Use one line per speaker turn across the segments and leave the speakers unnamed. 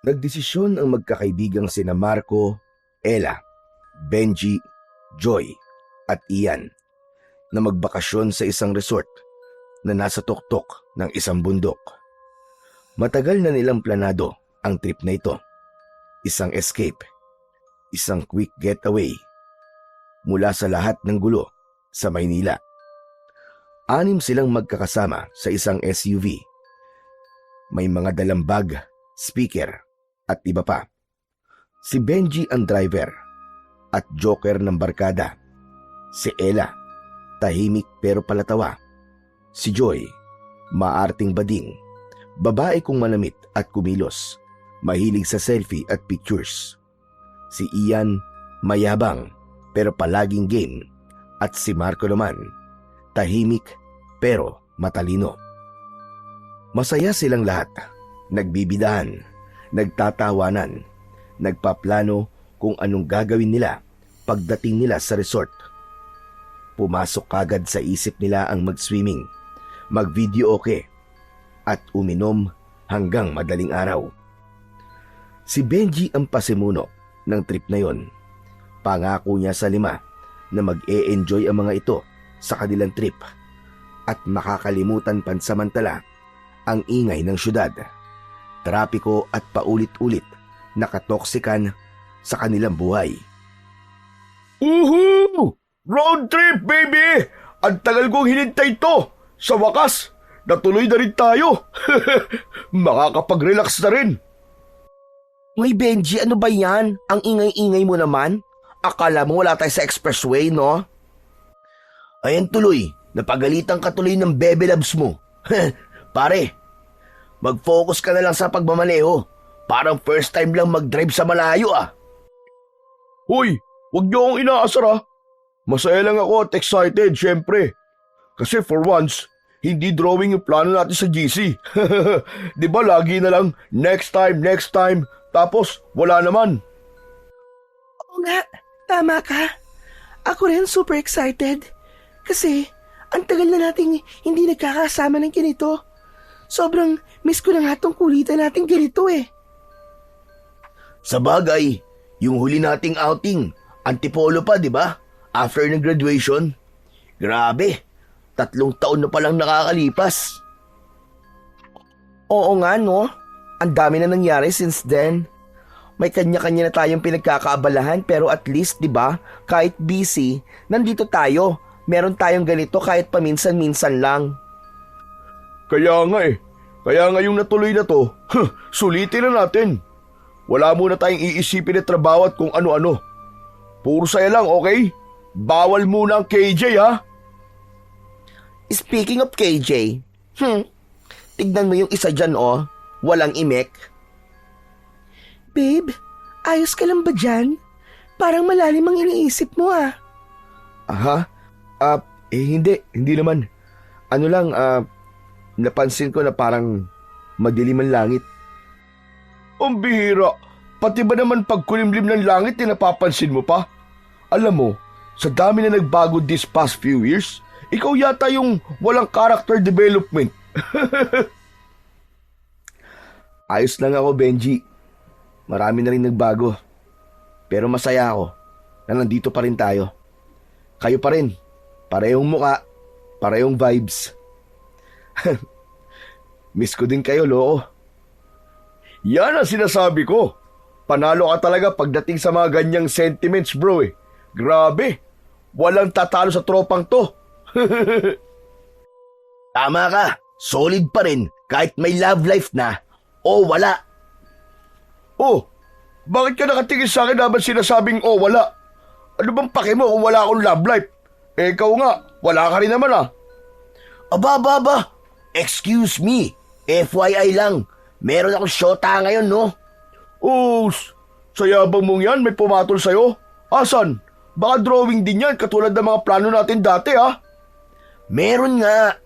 Nagdesisyon ang magkakaibigang sina Marco, Ella, Benji, Joy at Ian na magbakasyon sa isang resort na nasa tuktok ng isang bundok. Matagal na nilang planado ang trip na ito. Isang escape, isang quick getaway mula sa lahat ng gulo sa Maynila. 6 silang magkakasama sa isang SUV. May mga dalang bag, speaker at iba pa. Si Benji ang driver at joker ng barkada. Si Ella, tahimik pero palatawa. Si Joy, maarting bading, babae kung manamit at kumilos, mahilig sa selfie at pictures. Si Ian, mayabang pero palaging game. At si Marco naman, tahimik pero matalino. Masaya silang lahat, nagbibidahan, nagtatawanan, nagpaplano kung anong gagawin nila pagdating nila sa resort. Pumasok kagad sa isip nila ang mag-swimming, mag-videoke at uminom hanggang madaling araw. Si Benji ang pasimuno ng trip na yon. Pangako niya sa 5 na mag-e-enjoy ang mga ito sa kanilang trip at makakalimutan pansamantala ang ingay ng syudad, trapiko at paulit-ulit na katoksikan sa kanilang buhay.
Woohoo! Road trip, baby! Ang tagal kong hinintay to. Sa wakas, natuloy na rin tayo. Makakapag-relax na rin.
Ngay Benji, ano ba yan? Ang ingay-ingay mo naman. Akala mo wala tayo sa expressway, no? Ayan tuloy, napagalitan ka tuloy ng bebe loves mo. Pare, mag-focus ka na lang sa pagmamaneho. Parang first time lang mag-drive sa malayo ah.
Hoy, wag niyo akong inaasar ah. Masaya lang ako at excited, syempre. Kasi for once, hindi drawing yung plano natin sa GC. Di ba lagi na lang, next time, tapos wala naman.
Oo nga, tama ka. Ako rin super excited. Kasi, ang tagal na nating hindi nagkakasama ng ganito. Sobrang miss ko na nga tong kulitan natin ganito eh.
Sa bagay, yung huli nating outing, antipolo pa, di ba? After ng graduation. Grabe, 3 taon na palang nakakalipas. Oo nga no, ang dami na nangyari since then. May kanya-kanya na tayong pinagkakaabalahan pero at least, di ba, kahit busy, nandito tayo. Meron tayong ganito kahit paminsan-minsan lang.
Kaya nga yung natuloy na to, sulitin na natin. Wala muna tayong iisipin na trabaho at kung ano-ano. Puro saya lang, okay? Bawal muna ang KJ ha?
Speaking of KJ, tignan mo yung isa dyan oh, walang imek.
Babe, ayos ka lang ba dyan? Parang malalim ang iniisip mo ah.
Aha? Hindi naman. Ano lang, napansin ko na parang madilim ang langit.
Ang bihira, pati ba naman pagkulimlim ng langit napapansin mo pa? Alam mo, sa dami na nagbago this past few years, ikaw yata yung walang character development.
Ayos lang ako, Benji. Marami na rin nagbago. Pero masaya ako na nandito pa rin tayo. Kayo pa rin. Parehong muka, parehong vibes. Miss ko din kayo, loko.
Yan ang sinasabi ko. Panalo ka talaga pagdating sa mga ganyang sentiments, bro eh. Grabe, walang tatalo sa tropang to.
Tama ka, solid pa rin kahit may love life na o wala.
Oh, bakit ka nakatingin sa akin habang sinasabing wala? Ano bang pake mo kung wala akong love life? Eh ikaw nga, wala ka rin naman ah.
Aba, excuse me, FYI lang, meron akong syota ngayon no?
Oh, sa yabang mong yan may pumatol sa'yo? Asan? Baka drawing din yan katulad ng mga plano natin dati ah.
Meron nga.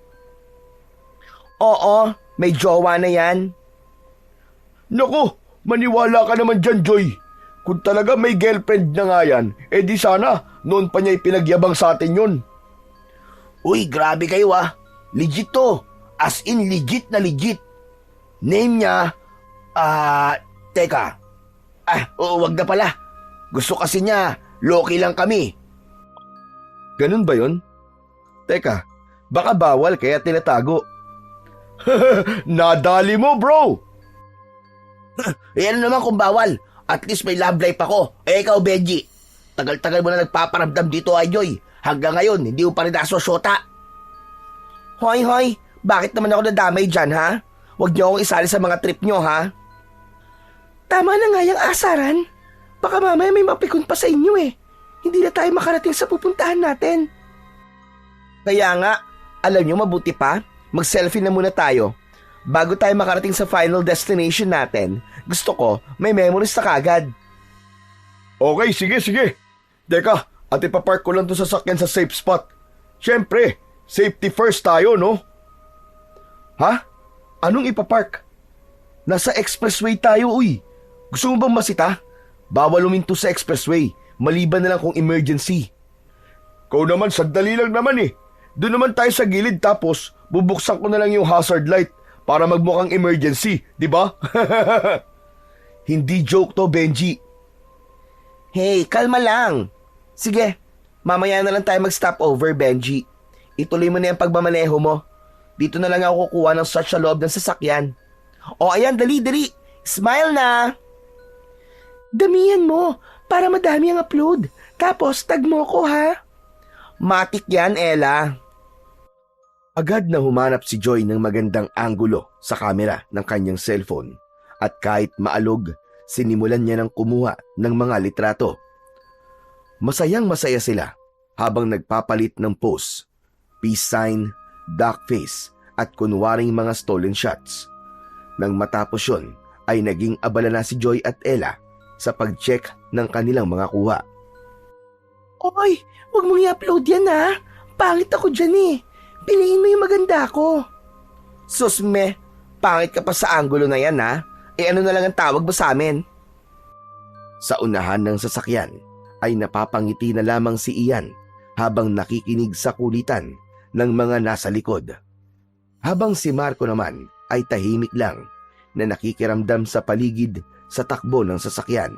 Oo, may jowa na yan.
Naku, maniwala ka naman dyan, Joy. Kung talaga may girlfriend na nga yan, di sana noon pa niya ipinagyabang sa atin yun.
Uy, grabe kayo ah. Legit to. As in legit na legit. Name niya, Teka. Oo, wag na pala. Gusto kasi niya, low-key lang kami.
Ganun ba yun? Teka, baka bawal kaya tinatago. Nadali mo, bro!
Ano naman kung bawal? At least may love life ako. Ikaw, Benji. Tagal-tagal mo na nagpaparamdam dito, Ajoy. Hanggang ngayon, hindi mo pa rin nasosyota. Hoy, bakit naman ako nadamay dyan, ha? Huwag niyo akong isali sa mga trip niyo, ha? Tama na nga yung asaran. Baka mamaya may mapikon pa sa inyo eh. Hindi na tayo makarating sa pupuntahan natin. Kaya nga, alam niyo mabuti pa, mag-selfie na muna tayo. Bago tayo makarating sa final destination natin, gusto ko may memories na kagad.
Okay, sige. Teka, at ipapark ko lang to sa sasakyan sa safe spot. Siyempre, safety first tayo, no? Ha? Anong ipapark? Nasa expressway tayo, uy. Gusto mo bang masita? Bawal uminto sa expressway, maliban na lang kung emergency. Kau naman, sandali lang naman eh. Doon naman tayo sa gilid tapos bubuksan ko na lang yung hazard light para magmukhang emergency, di ba?
Hindi joke to, Benji. Hey, kalma lang. Sige, mamaya na lang tayo mag-stop over, Benji. Ituloy mo na yung pagmamaneho mo. Dito na lang ako kukuha ng search sa loob ng sasakyan. O ayan, dali. Smile na. Damihan mo para madami ang upload. Tapos tag mo ko, ha? Matik yan, Ella. Agad na humanap si Joy ng magandang anggulo sa kamera ng kanyang cellphone at kahit maalog, sinimulan niya ng kumuha ng mga litrato. Masayang-masaya sila habang nagpapalit ng pose, peace sign, duck face at kunwaring mga stolen shots. Nang matapos yun, ay naging abala na si Joy at Ella sa pag-check ng kanilang mga kuha. Oy, huwag mong i-upload yan ha. Pangit ako dyan eh. Piliin mo yung maganda ko. Susme, pangit ka pa sa anggulo na yan ha. Ano na lang ang tawag mo sa amin? Sa unahan ng sasakyan ay napapangiti na lamang si Ian habang nakikinig sa kulitan ng mga nasa likod. Habang si Marco naman ay tahimik lang na nakikiramdam sa paligid sa takbo ng sasakyan.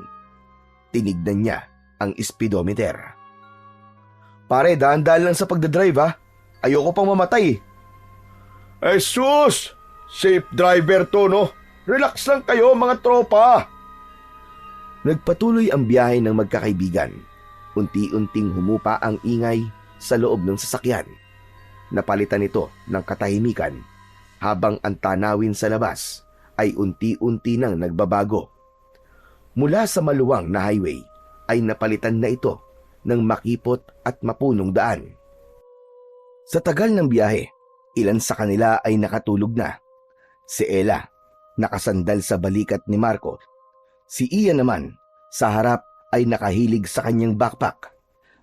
Tinignan niya ang speedometer.
Pare, dahan-dahan lang sa pagdadrive ha. Ayoko pang mamatay. sus! Safe driver to, no? Relax lang kayo, mga tropa.
Nagpatuloy ang biyahe ng magkakaibigan. Unti-unting humupa ang ingay sa loob ng sasakyan. Napalitan ito ng katahimikan habang ang tanawin sa labas ay unti-unti nang nagbabago. Mula sa maluwang na highway ay napalitan na ito ng makipot at mapunong daan. Sa tagal ng biyahe, ilan sa kanila ay nakatulog na. Si Ella, nakasandal sa balikat ni Marco. Si Ian naman, sa harap ay nakahilig sa kanyang backpack,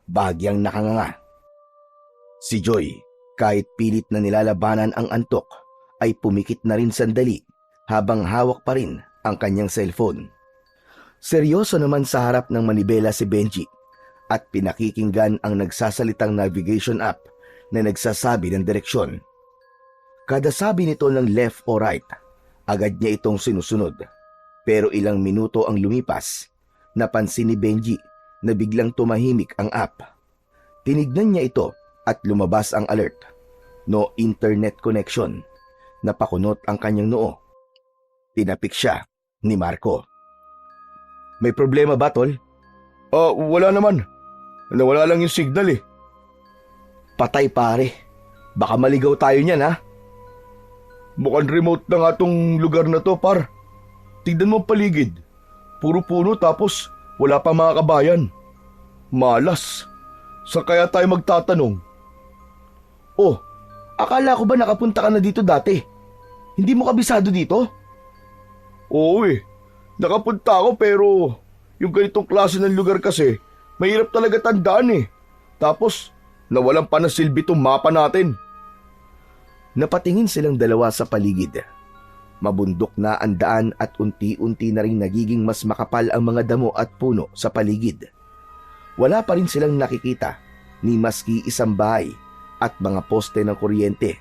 bahagyang nakanganga. Si Joy, kahit pilit na nilalabanan ang antok, ay pumikit na rin sandali habang hawak pa rin ang kanyang cellphone. Seryoso naman sa harap ng manibela si Benji at pinakikinggan ang nagsasalitang navigation app na nagsasabi ng direksyon. Kada sabi nito ng left o right, agad niya itong sinusunod. Pero ilang minuto ang lumipas, napansin ni Benji na biglang tumahimik ang app. Tinignan niya ito at lumabas ang alert. No internet connection. Napakunot ang kanyang noo. Tinapik siya ni Marco.
May problema ba, tol? Wala naman. Nawala lang yung signal eh.
Patay pare. Baka maligaw tayo niyan ha.
Mukhang remote na nga tong lugar na to, par. Tignan mo ang paligid. Puro puno tapos wala pa mga kabayan. Malas. Saan kaya tayo magtatanong?
Oh, akala ko ba nakapunta ka na dito dati? Hindi mo kabisado dito?
Oo eh. Nakapunta ako pero yung ganitong klase ng lugar kasi mahirap talaga tandaan eh. Tapos nawalan pa ng silbi tong mapa natin.
Napatingin silang dalawa sa paligid. Mabundok na ang daan at unti-unti na rin nagiging mas makapal ang mga damo at puno sa paligid. Wala pa rin silang nakikita ni maski isang bahay at mga poste ng kuryente.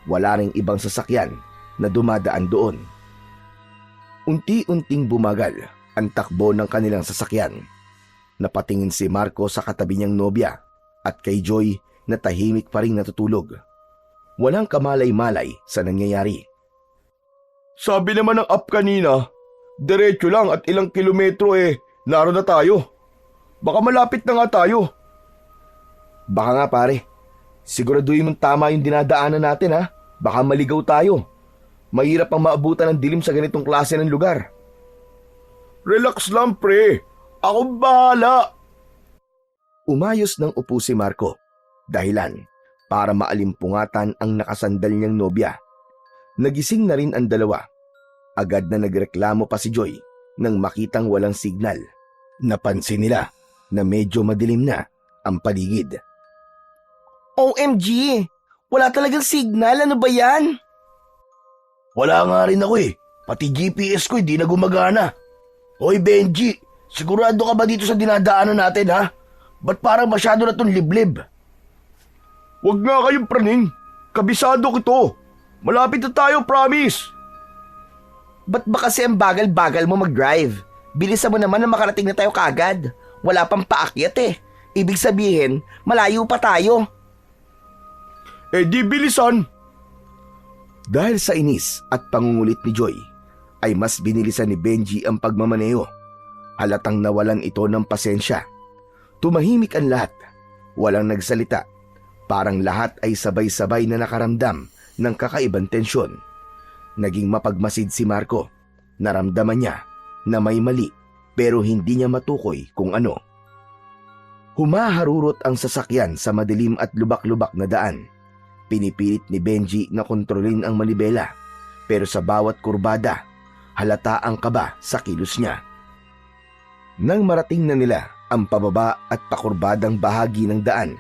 Wala ring ibang sasakyan na dumadaan doon. Unti-unting bumagal ang takbo ng kanilang sasakyan. Napatingin si Marco sa katabi niyang nobya at kay Joy na tahimik pa rin natutulog. Walang kamalay-malay sa nangyayari.
Sabi naman ng app kanina, diretso lang at ilang kilometro naroon na tayo. Baka malapit na nga tayo.
Baka nga pare, siguraduhin mong tama yung dinadaanan natin ha. Baka maligaw tayo. Mahirap ang maabutan ng dilim sa ganitong klase ng lugar.
Relax lang pre, ako bahala.
Umayos ng upo si Marco, dahilan para maalimpungatan ang nakasandal niyang nobya. Nagising na rin ang dalawa. Agad na nagreklamo pa si Joy nang makitang walang signal. Napansin nila na medyo madilim na ang paligid.
OMG! Wala talagang signal, ano ba yan?
Wala nga rin ako pati GPS ko hindi na gumagana. Hoy Benji, sigurado ka ba dito sa dinadaanan natin ha? Ba't parang masyado na itong liblib? Huwag nga kayong praning, kabisado ko to. Malapit na tayo, promise.
Ba't ba kasi ang bagal-bagal mo mag-drive? Bilisan mo naman na makarating na tayo kaagad. Wala pang paakyat Ibig sabihin, malayo pa tayo.
Di bilisan.
Dahil sa inis at pangungulit ni Joy, ay mas binilisan ni Benji ang pagmamaneho. Halatang nawalan ito ng pasensya. Tumahimik ang lahat. Walang nagsalita. Parang lahat ay sabay-sabay na nakaramdam ng kakaibang tensyon. Naging mapagmasid si Marco. Naramdaman niya na may mali pero hindi niya matukoy kung ano. Humaharurot ang sasakyan sa madilim at lubak-lubak na daan. Pinipilit ni Benji na kontrolin ang manibela pero sa bawat kurbada, halata ang kaba sa kilos niya. Nang marating na nila ang pababa at pakurbadang bahagi ng daan,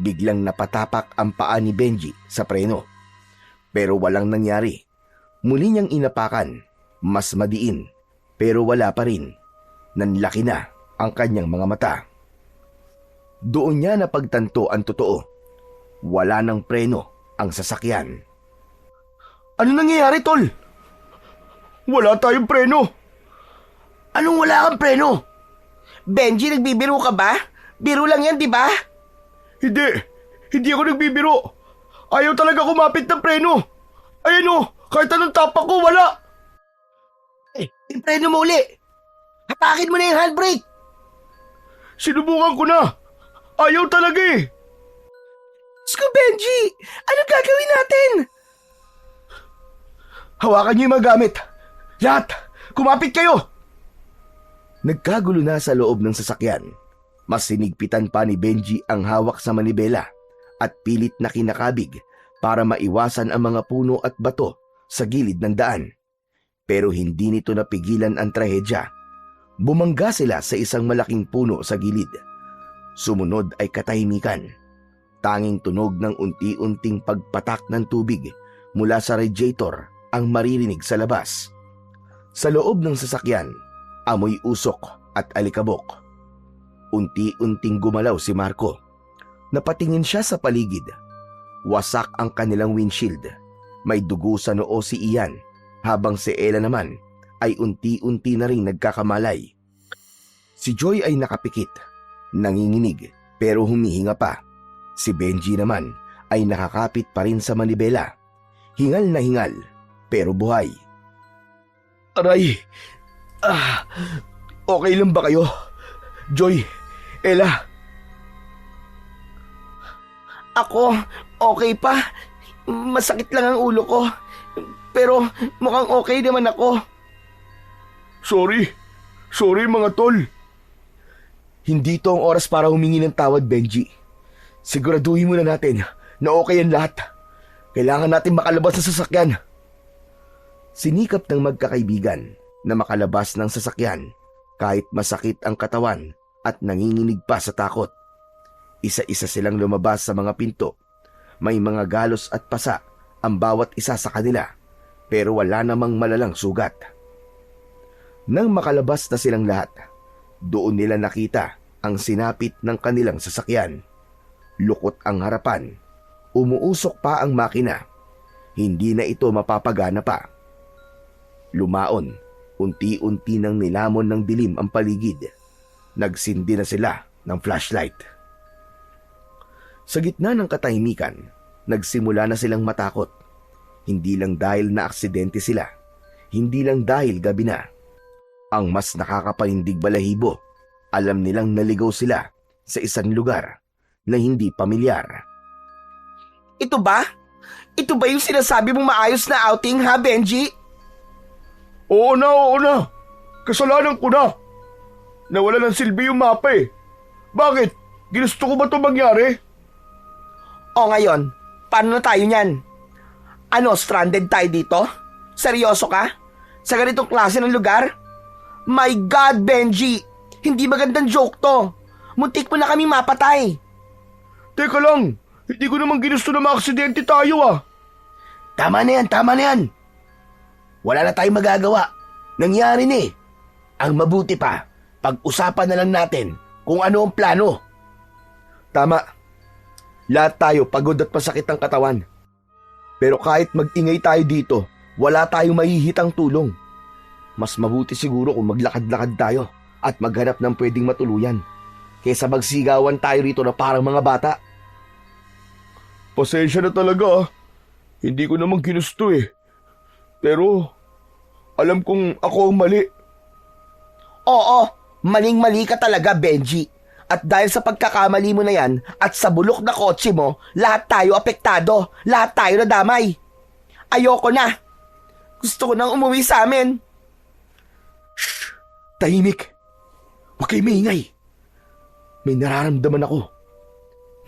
biglang napatapak ang paa ni Benji sa preno. Pero walang nangyari. Muli niyang inapakan, mas madiin, pero wala pa rin. Nanlaki na ang kanyang mga mata. Doon niya napagtanto ang totoo. Wala ng preno ang sasakyan.
Ano nangyayari, tol? Wala tayong preno.
Anong wala kang preno? Benji, nagbibiro ka ba? Biro lang yan, di ba?
Hindi ako nagbibiro. Ayaw talaga kumapit ng preno. Ayan kahit anong tapak ko, wala.
Yung preno mo uli. Hatakin mo na yung handbrake.
Sinubukan ko na. Ayaw talaga
Sko, Benji! Anong gagawin natin?
Hawakan niyo yung mga gamit. Lahat! Kumapit kayo!
Nagkagulo na sa loob ng sasakyan. Mas sinigpitan pa ni Benji ang hawak sa manibela at pilit na kinakabig para maiwasan ang mga puno at bato sa gilid ng daan. Pero hindi nito napigilan ang trahedya. Bumangga sila sa isang malaking puno sa gilid. Sumunod ay katahimikan. Tanging tunog ng unti-unting pagpatak ng tubig mula sa radiator ang maririnig sa labas. Sa loob ng sasakyan, amoy usok at alikabok. Unti-unting gumalaw si Marco. Napatingin siya sa paligid. Wasak ang kanilang windshield. May dugo sa noo si Ian, habang si Ella naman ay unti-unti na rin nagkakamalay. Si Joy ay nakapikit, nanginginig pero humihinga pa. Si Benji naman ay nakakapit pa rin sa manibela. Hingal na hingal, pero buhay.
Aray! Okay lang ba kayo? Joy, Ella?
Ako, okay pa. Masakit lang ang ulo ko. Pero mukhang okay naman ako.
Sorry mga tol.
Hindi to ang oras para humingi ng tawad, Benji. Siguraduhin muna natin na okay ang lahat. Kailangan natin makalabas sa sasakyan. Sinikap ng magkakaibigan na makalabas ng sasakyan kahit masakit ang katawan at nanginginig pa sa takot. Isa-isa silang lumabas sa mga pinto. May mga galos at pasa ang bawat isa sa kanila pero wala namang malalang sugat. Nang makalabas na silang lahat, doon nila nakita ang sinapit ng kanilang sasakyan. Lukot ang harapan. Umuusok pa ang makina. Hindi na ito mapapagana pa. Lumaon Unti-unti nang nilamon ng dilim ang paligid. Nagsindi na sila ng flashlight. Sa gitna ng katahimikan, nagsimula na silang matakot. Hindi lang dahil na aksidente sila, hindi lang dahil gabi na. Ang mas nakakapanindig balahibo, alam nilang naligaw sila sa isang lugar na hindi pamilyar.
Ito ba? Ito ba yung sinasabi mong maayos na outing, ha, Benji?
Oo na. Kasalanan ko na. Nawala ng silbi yung mapa eh. Bakit? Ginusto ko ba ito mangyari?
O ngayon, paano na tayo niyan? Ano, stranded tayo dito? Seryoso ka? Sa ganitong klase ng lugar? My God, Benji! Hindi magandang joke to. Muntik mo na kami mapatay.
Teka lang, hindi ko naman ginusto na maaksidente tayo ah.
Tama na yan. Wala na tayong magagawa. Nangyari na eh. Ang mabuti pa, pag-usapan na lang natin kung ano ang plano.
Tama. Lahat tayo pagod at masakit ang katawan. Pero kahit mag-ingay tayo dito, wala tayong mahihitang tulong. Mas mabuti siguro kung maglakad-lakad tayo at maghanap ng pwedeng matuluyan kaysa magsigawan tayo rito na parang mga bata. Pasensya na talaga ah. Hindi ko naman ginusto eh. Pero alam kong ako ang mali.
Oo, maling-mali ka talaga, Benji. At dahil sa pagkakamali mo na yan at sa bulok na kotse mo, lahat tayo apektado. Lahat tayo nadamay. Ayoko na. Gusto ko nang umuwi sa amin.
Shh! Tahimik! Huwag kayo maingay. May nararamdaman ako.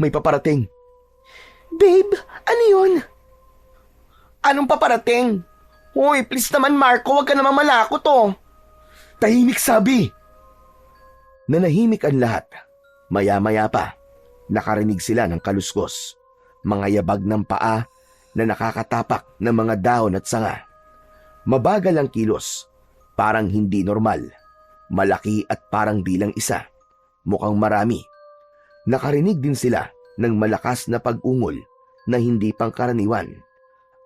May paparating.
Babe, ano yun? Anong paparating? Hoy, please naman Marco, wag ka naman malakot oh.
Tahimik sabi!
Nanahimik ang lahat. Maya-maya pa, nakarinig sila ng kaluskos. Mga yabag ng paa na nakakatapak ng mga dahon at sanga. Mabagal ang kilos, parang hindi normal. Malaki at parang bilang isa. Mukhang marami. Nakarinig din sila ng malakas na pag-ungol na hindi pangkaraniwan.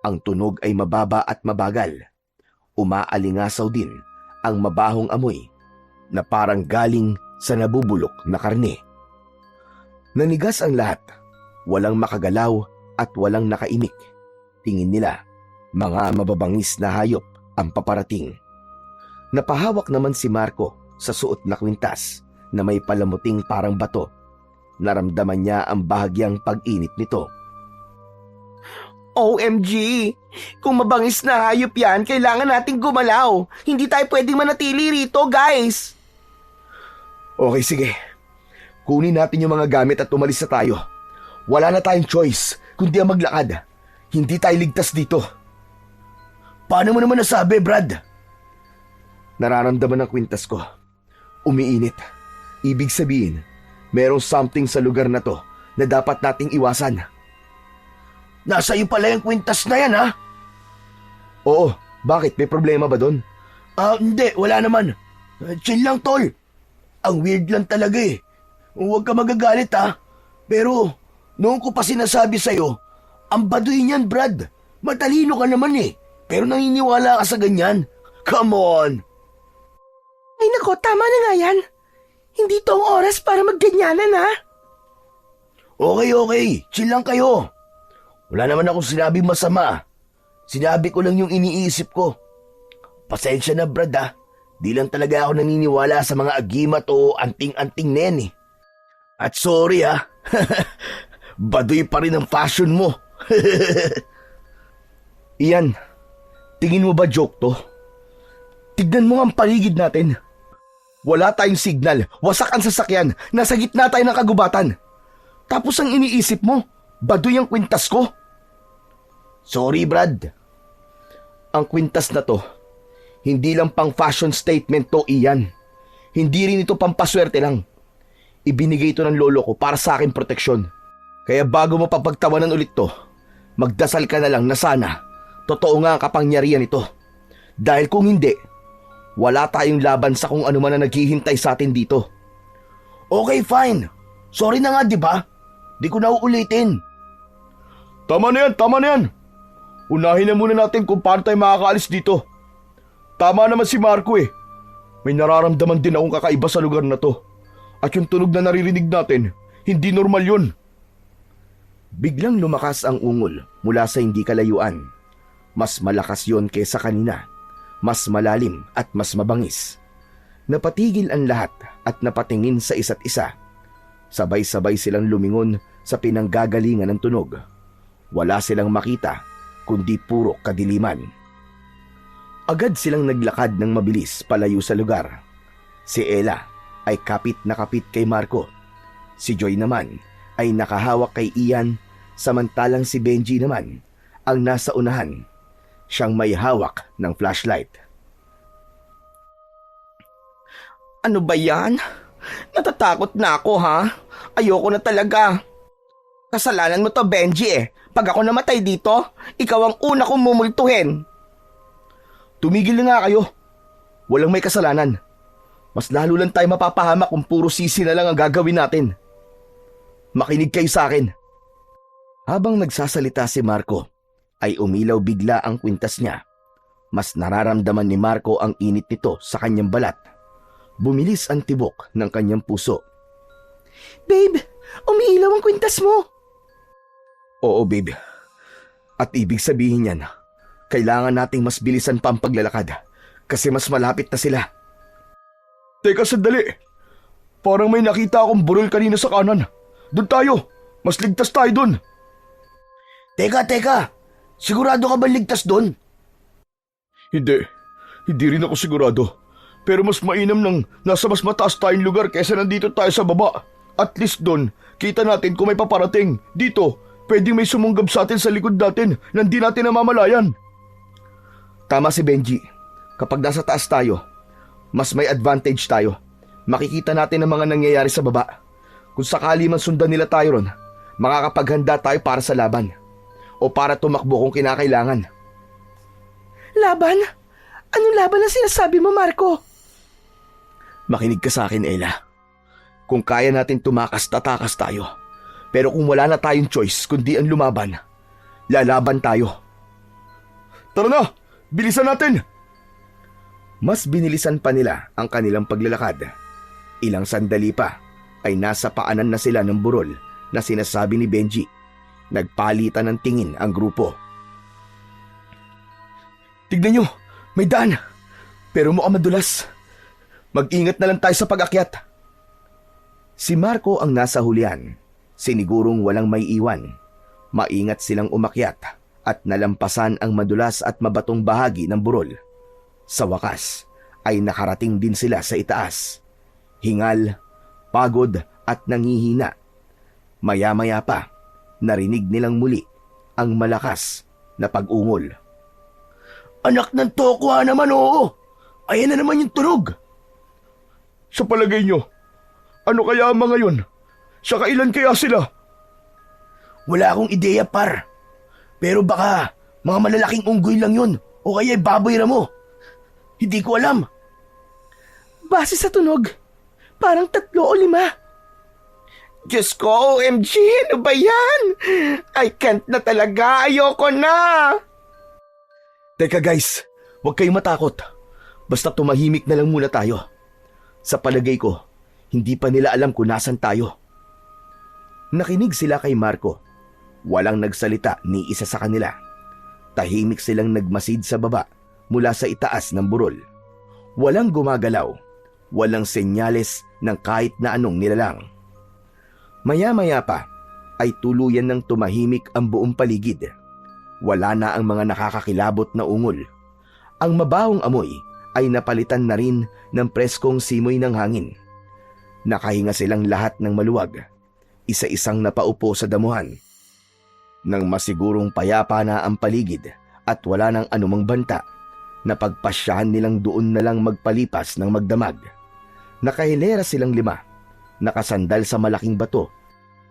Ang tunog ay mababa at mabagal. Umaalingasaw din ang mabahong amoy na parang galing sa nabubulok na karne. Nanigas ang lahat. Walang makagalaw at walang nakaimik. Tingin nila, mga mababangis na hayop ang paparating. Napahawak naman si Marco sa suot na kwintas na may palamuting parang bato. Naramdaman niya ang bahagyang pag-init nito.
OMG! Kung mabangis na hayop yan, kailangan nating gumalaw. Hindi tayo pwedeng manatili rito, guys.
Okay, sige. Kunin natin yung mga gamit at umalis na tayo. Wala na tayong choice kundi ang maglakad. Hindi tayo ligtas dito.
Paano mo naman nasabi, Brad?
Nararamdaman ng kwintas ko. Umiinit. Ibig sabihin, merong something sa lugar na to na dapat nating iwasan.
Nasa iyo pala yung kwintas na yan, ha?
Oo, bakit? May problema ba doon?
Hindi, wala naman. Chill lang, tol. Ang weird lang talaga eh. Huwag ka magagalit, ha? Pero, noong ko pa sinasabi sa'yo, ang baduy niyan, Brad. Matalino ka naman eh. Pero naniniwala ka sa ganyan. Come on!
Ay nako, tama na nga yan. Hindi to ang oras para magganyanan, ha?
Okay. Chill lang kayo. Wala naman akong sinabi masama. Sinabi ko lang yung iniisip ko. Pasensya na, Brad, ha? Di lang talaga ako naniniwala sa mga agimat o anting-anting na yan eh. At sorry, ha? Baduy pa rin ang fashion mo.
Ian, tingin mo ba joke to? Tignan mo ang paligid natin. Wala tayong signal, wasak ang sasakyan, nasa gitna tayo ng kagubatan. Tapos ang iniisip mo, baduy ang kwintas ko.
Sorry, Brad.
Ang kwintas na to, hindi lang pang fashion statement to, Ian. Hindi rin ito pampaswerte lang. Ibinigay ito ng lolo ko para sa aking proteksyon. Kaya bago mo papagtawanan ulit to, magdasal ka na lang na sana totoo nga ang kapangyarihan nito. Dahil kung hindi, wala tayong laban sa kung ano man na naghihintay sa atin dito.
Okay, fine. Sorry na nga, di ba? Di ko na uulitin.
Tama na yan. Unahin na muna natin kung paano tayo makakaalis dito. Tama naman si Marco eh. May nararamdaman din akong kakaiba sa lugar na to. At yung tunog na naririnig natin, hindi normal yun.
Biglang lumakas ang ungol mula sa hindi kalayuan. Mas malakas yon kaysa kanina. Mas malalim at mas mabangis. Napatigil ang lahat at napatingin sa isa't isa. Sabay-sabay silang lumingon sa pinanggagalingan ng tunog. Wala silang makita, kundi puro kadiliman. Agad silang naglakad ng mabilis palayo sa lugar. Si Ella ay kapit na kapit kay Marco. Si Joy naman ay nakahawak kay Ian, samantalang si Benji naman ang nasa unahan. Siyang may hawak ng flashlight.
Ano ba yan? Natatakot na ako, ha? Ayoko na talaga. Kasalanan mo to, Benji eh. Pag ako namatay dito, ikaw ang una kong mumultuhin.
Tumigil na nga kayo. Walang may kasalanan. Mas lalo lang tayo mapapahamak kung puro sisi na lang ang gagawin natin. Makinig kayo sa akin. Habang nagsasalita si Marco, ay umilaw bigla ang kwintas niya. Mas nararamdaman ni Marco ang init nito sa kanyang balat. Bumilis ang tibok ng kanyang puso.
Babe, umiilaw ang kwintas mo.
Oo, babe. At ibig sabihin yan, kailangan nating mas bilisan pa ang paglalakad kasi mas malapit na sila.
Teka sandali. Parang may nakita akong burol kanina sa kanan. Doon tayo. Mas ligtas tayo doon.
Teka. Sigurado ka ba ligtas doon?
Hindi. Hindi rin ako sigurado. Pero mas mainam nang nasa mas mataas tayong lugar kaysa nandito tayo sa baba. At least doon, kita natin kung may paparating. Dito, pwedeng may sumunggab sa atin sa likod natin na hindi natin namamalayan.
Tama si Benji. Kapag nasa taas tayo, mas may advantage tayo. Makikita natin ang mga nangyayari sa baba. Kung sakali man sundan nila tayo ron, makakapaghanda tayo para sa laban. O para tumakbo kung kinakailangan.
Laban? Anong laban na sinasabi mo, Marco?
Makinig ka sa akin, Ella. Kung kaya natin tumakas, tatakas tayo. Pero kung wala na tayong choice kundi ang lumaban, lalaban tayo.
Tara na! Bilisan natin!
Mas binilisan pa nila ang kanilang paglalakad. Ilang sandali pa ay nasa paanan na sila ng burol na sinasabi ni Benji. Nagpalitan ng tingin ang grupo. Tignan nyo, may daan. Pero mukhang madulas. Mag-ingat na lang tayo sa pag-akyat. Si Marco ang nasa hulihan. Sinigurong walang may iwan. Maingat silang umakyat at nalampasan ang madulas at mabatong bahagi ng burol. Sa wakas ay nakarating din sila sa itaas. Hingal, pagod at nangihina. Maya-maya pa, narinig nilang muli ang malakas na pag-ungol.
Anak ng tokwa naman, oo. Ayan na naman yung tunog.
Sa palagay nyo, ano kaya ang mga yun? Sa kailan kaya sila?
Wala akong ideya, par. Pero baka mga malalaking unggoy lang yun o kaya baboy ramo. Hindi ko alam. Base sa tunog, parang 3 o 5. Diyos ko, OMG, ano ba yan? I can't na talaga, ayoko na.
Teka guys, huwag kayong matakot. Basta tumahimik na lang muna tayo. Sa palagay ko, hindi pa nila alam kung nasan tayo. Nakinig sila kay Marco. Walang nagsalita ni isa sa kanila. Tahimik silang nagmasid sa baba mula sa itaas ng burol. Walang gumagalaw. Walang senyales ng kahit na anong nilalang. Maya-maya pa ay tuluyan ng tumahimik ang buong paligid. Wala na ang mga nakakakilabot na ungol. Ang mabahong amoy ay napalitan na rin ng preskong simoy ng hangin. Nakahinga silang lahat ng maluwag, isa-isang napaupo sa damuhan. Nang masigurong payapa na ang paligid at wala nang anumang banta, napagpasyahan nilang doon na lang magpalipas ng magdamag. Nakahilera silang 5, nakasandal sa malaking bato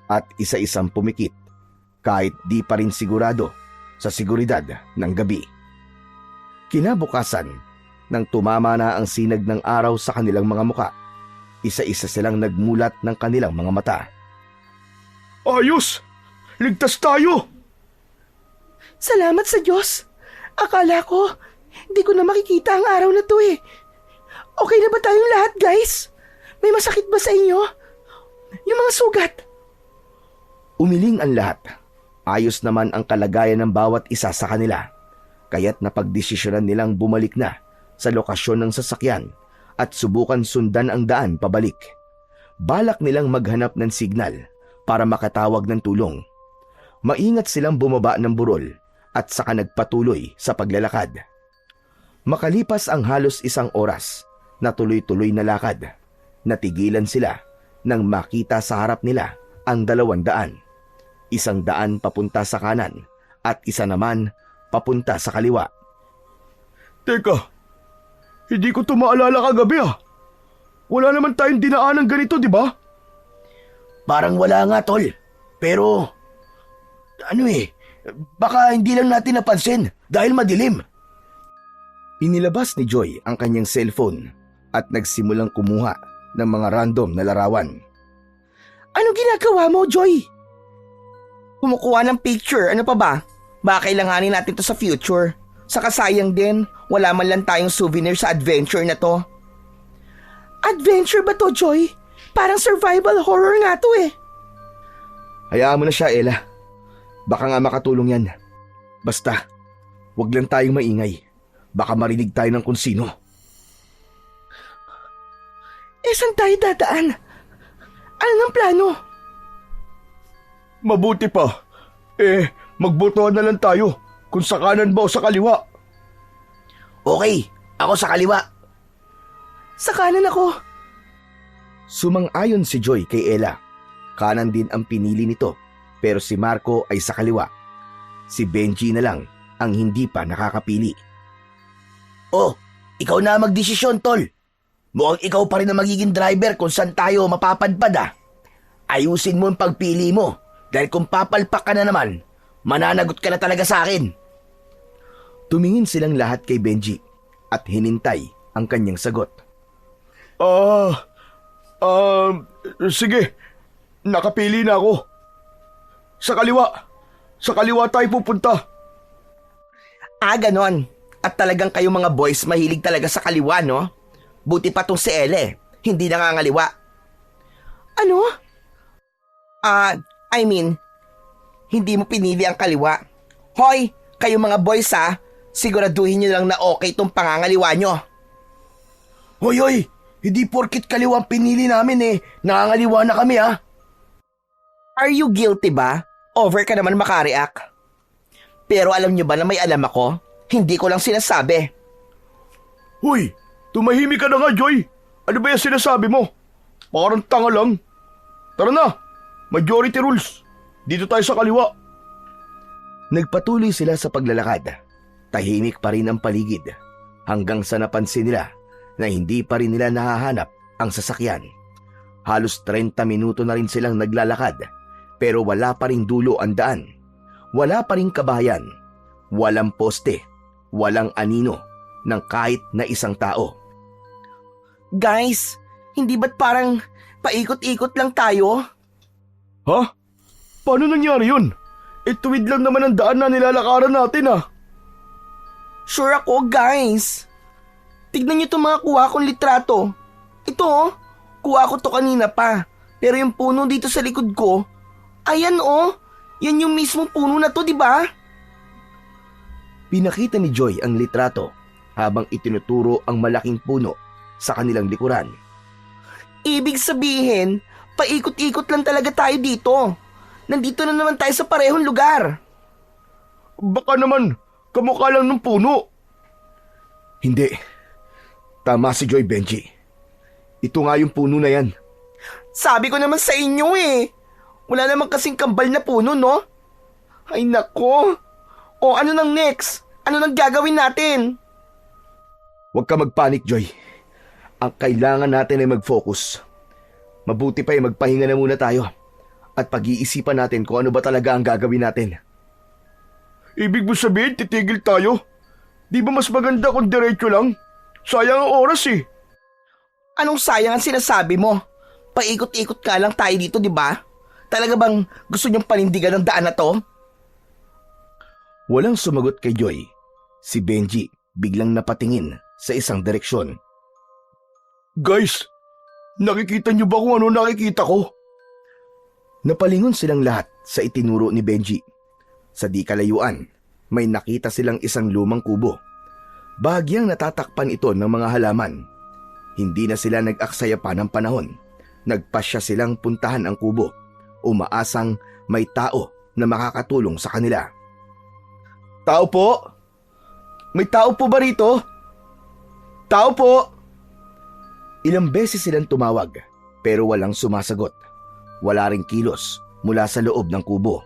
at isa-isang pumikit kahit di pa rin sigurado sa seguridad ng gabi. Kinabukasan, nang tumama na ang sinag ng araw sa kanilang mga muka, isa-isa silang nagmulat ng kanilang mga mata.
Ayos! Ligtas tayo!
Salamat sa Diyos. Akala ko, Hindi ko na makikita ang araw na to eh. Okay na ba tayong lahat, guys? May masakit ba sa inyo? Yung mga sugat?
Umiling ang lahat. Ayos naman ang kalagayan ng bawat isa sa kanila. Kaya't napagdesisyonan nilang bumalik na sa lokasyon ng sasakyan at subukan sundan ang daan pabalik. Balak nilang maghanap ng signal para makatawag ng tulong. Maingat silang bumaba ng burol at saka nagpatuloy sa paglalakad. Makalipas ang halos 1 oras na tuloy-tuloy na lakad, natigilan sila nang makita sa harap nila ang 200. 100 papunta sa kanan at 1 naman papunta sa kaliwa.
Teka, hindi ko ito maalala kagabi ah. Wala naman tayong dinaan ng ganito, di ba?
Parang wala nga, tol. Pero, baka hindi lang natin napansin dahil madilim. Inilabas ni Joy ang kanyang cellphone at nagsimulang kumuha ng mga random na larawan.
Anong ginagawa mo, Joy? Kumukuha ng picture, ano pa ba? Baka kailanganin natin to sa future. Saka sayang din, wala man lang tayong souvenir sa adventure na to. Adventure ba to, Joy? Parang survival horror nga to eh.
Hayaan mo na siya, Ella. Baka nga makatulong yan. Basta, wag lang tayong maingay. Baka marinig tayo ng kung sino.
Saan tayo dadaan? Ano ng plano?
Mabuti pa. Magbotohan na lang tayo kung sa kanan ba o sa kaliwa.
Okay, ako sa kaliwa.
Sa kanan ako.
Sumang-ayon si Joy kay Ella. Kanan din ang pinili nito, pero si Marco ay sa kaliwa. Si Benji na lang ang hindi pa nakakapili. Oh, ikaw na magdesisyon, tol. Mukhang ikaw pa rin ang magiging driver kung saan tayo mapapadpad ah. Ayusin mo ang pagpili mo dahil kung papalpak ka na naman, mananagot ka na talaga sa akin. Tumingin silang lahat kay Benji at hinintay ang kanyang sagot.
Sige. Nakapili na ako. Sa kaliwa. Sa kaliwa tayo pupunta.
Ganon. At talagang kayo mga boys mahilig talaga sa kaliwa, no? Buti pa tong si Ele, hindi nangangaliwa. Ano? Hindi mo pinili ang kaliwa. Hoy, kayo mga boys ha, siguraduhin nyo lang na okay tong pangangaliwa nyo.
Hoy, hindi porkit kaliwa ang pinili namin nangangaliwa na kami ha.
Are you guilty ba? Over ka naman makareact. Pero alam nyo ba na may alam ako? Hindi ko lang sinasabi.
Hoy, tumahimik ka na nga, Joy. Ano ba yung sinasabi mo? Parang tanga lang. Tara na, majority rules. Dito tayo sa kaliwa.
Nagpatuloy sila sa paglalakad. Tahimik pa rin ang paligid hanggang sa napansin nila na hindi pa rin nila nahahanap ang sasakyan. Halos 30 minuto na rin silang naglalakad pero wala pa rin dulo ang daan. Wala pa rin kabahayan. Walang poste. Walang anino ng kahit na isang tao.
Guys, hindi ba't parang paikot-ikot lang tayo?
Ha? Paano nangyari yun? Tuwid lang naman ang daan na nilalakaran natin ah.
Sure ako, guys. Tignan niyo itong mga kuha kong litrato. Ito kuha ko to kanina pa. Pero yung puno dito sa likod ko, ayan yan yung mismong puno na to, di ba?
Pinakita ni Joy ang litrato habang itinuturo ang malaking puno sa kanilang likuran.
Ibig sabihin, paikot-ikot lang talaga tayo dito. Nandito na naman tayo sa parehong lugar.
Baka naman, kamukha lang ng puno.
Hindi. Tama si Joy, Benji. Ito nga yung puno na yan.
Sabi ko naman sa inyo Wala naman kasing kambal na puno, no? Ay nako. O ano nang next? Ano nang gagawin natin?
Huwag ka magpanik, Joy. Ang kailangan natin ay mag-focus. Mabuti pa ay magpahinga na muna tayo at pag-iisipan natin kung ano ba talaga ang gagawin natin.
Ibig mo sabihin, titigil tayo? Di ba mas maganda kung diretso lang? Sayang ang oras eh.
Anong sayang ang sinasabi mo? Paikot-ikot ka lang tayo dito, di ba? Talaga bang gusto niyong panindigan ng daan na to?
Walang sumagot kay Joy. Si Benji biglang napatingin sa isang direksyon.
Guys, nakikita niyo ba kung ano nakikita ko?
Napalingon silang lahat sa itinuro ni Benji. Sa di kalayuan, may nakita silang isang lumang kubo. Bahagyang natatakpan ito ng mga halaman. Hindi na sila nag-aksaya pa ng panahon. Nagpasya silang puntahan ang kubo, umaasang may tao na makakatulong sa kanila.
Tao po? May tao po ba rito? Tao po?
Ilang beses silang tumawag pero walang sumasagot. Wala ring kilos mula sa loob ng kubo.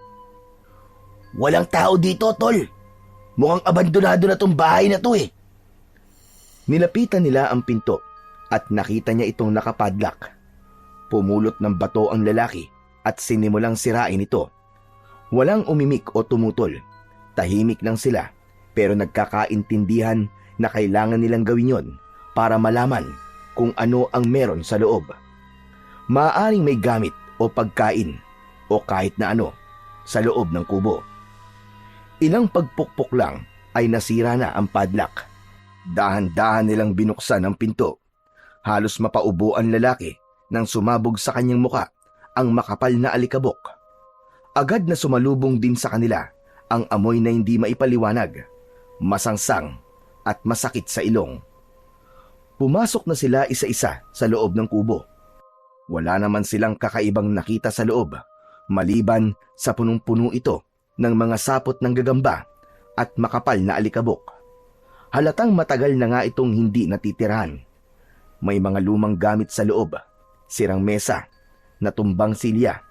Walang tao dito, tol. Mukhang abandonado na tong bahay na to eh.
Nilapitan nila ang pinto at nakita niya itong nakapadlock. Pumulot ng bato ang lalaki at sinimulang sirain ito. Walang umimik o tumutol. Tahimik lang sila pero nagkakaintindihan na kailangan nilang gawin yon para malaman kung ano ang meron sa loob. Maaaring may gamit o pagkain o kahit na ano sa loob ng kubo. Ilang pagpukpok lang ay nasira na ang padlock. Dahan-dahan nilang binuksan ang pinto. Halos mapaubo ang lalaki nang sumabog sa kanyang muka ang makapal na alikabok. Agad na sumalubong din sa kanila ang amoy na hindi maipaliwanag, masangsang at masakit sa ilong. Pumasok na sila isa-isa sa loob ng kubo. Wala naman silang kakaibang nakita sa loob, maliban sa punong-puno ito ng mga sapot ng gagamba at makapal na alikabok. Halatang matagal na nga itong hindi natitirahan. May mga lumang gamit sa loob, sirang mesa, natumbang silya,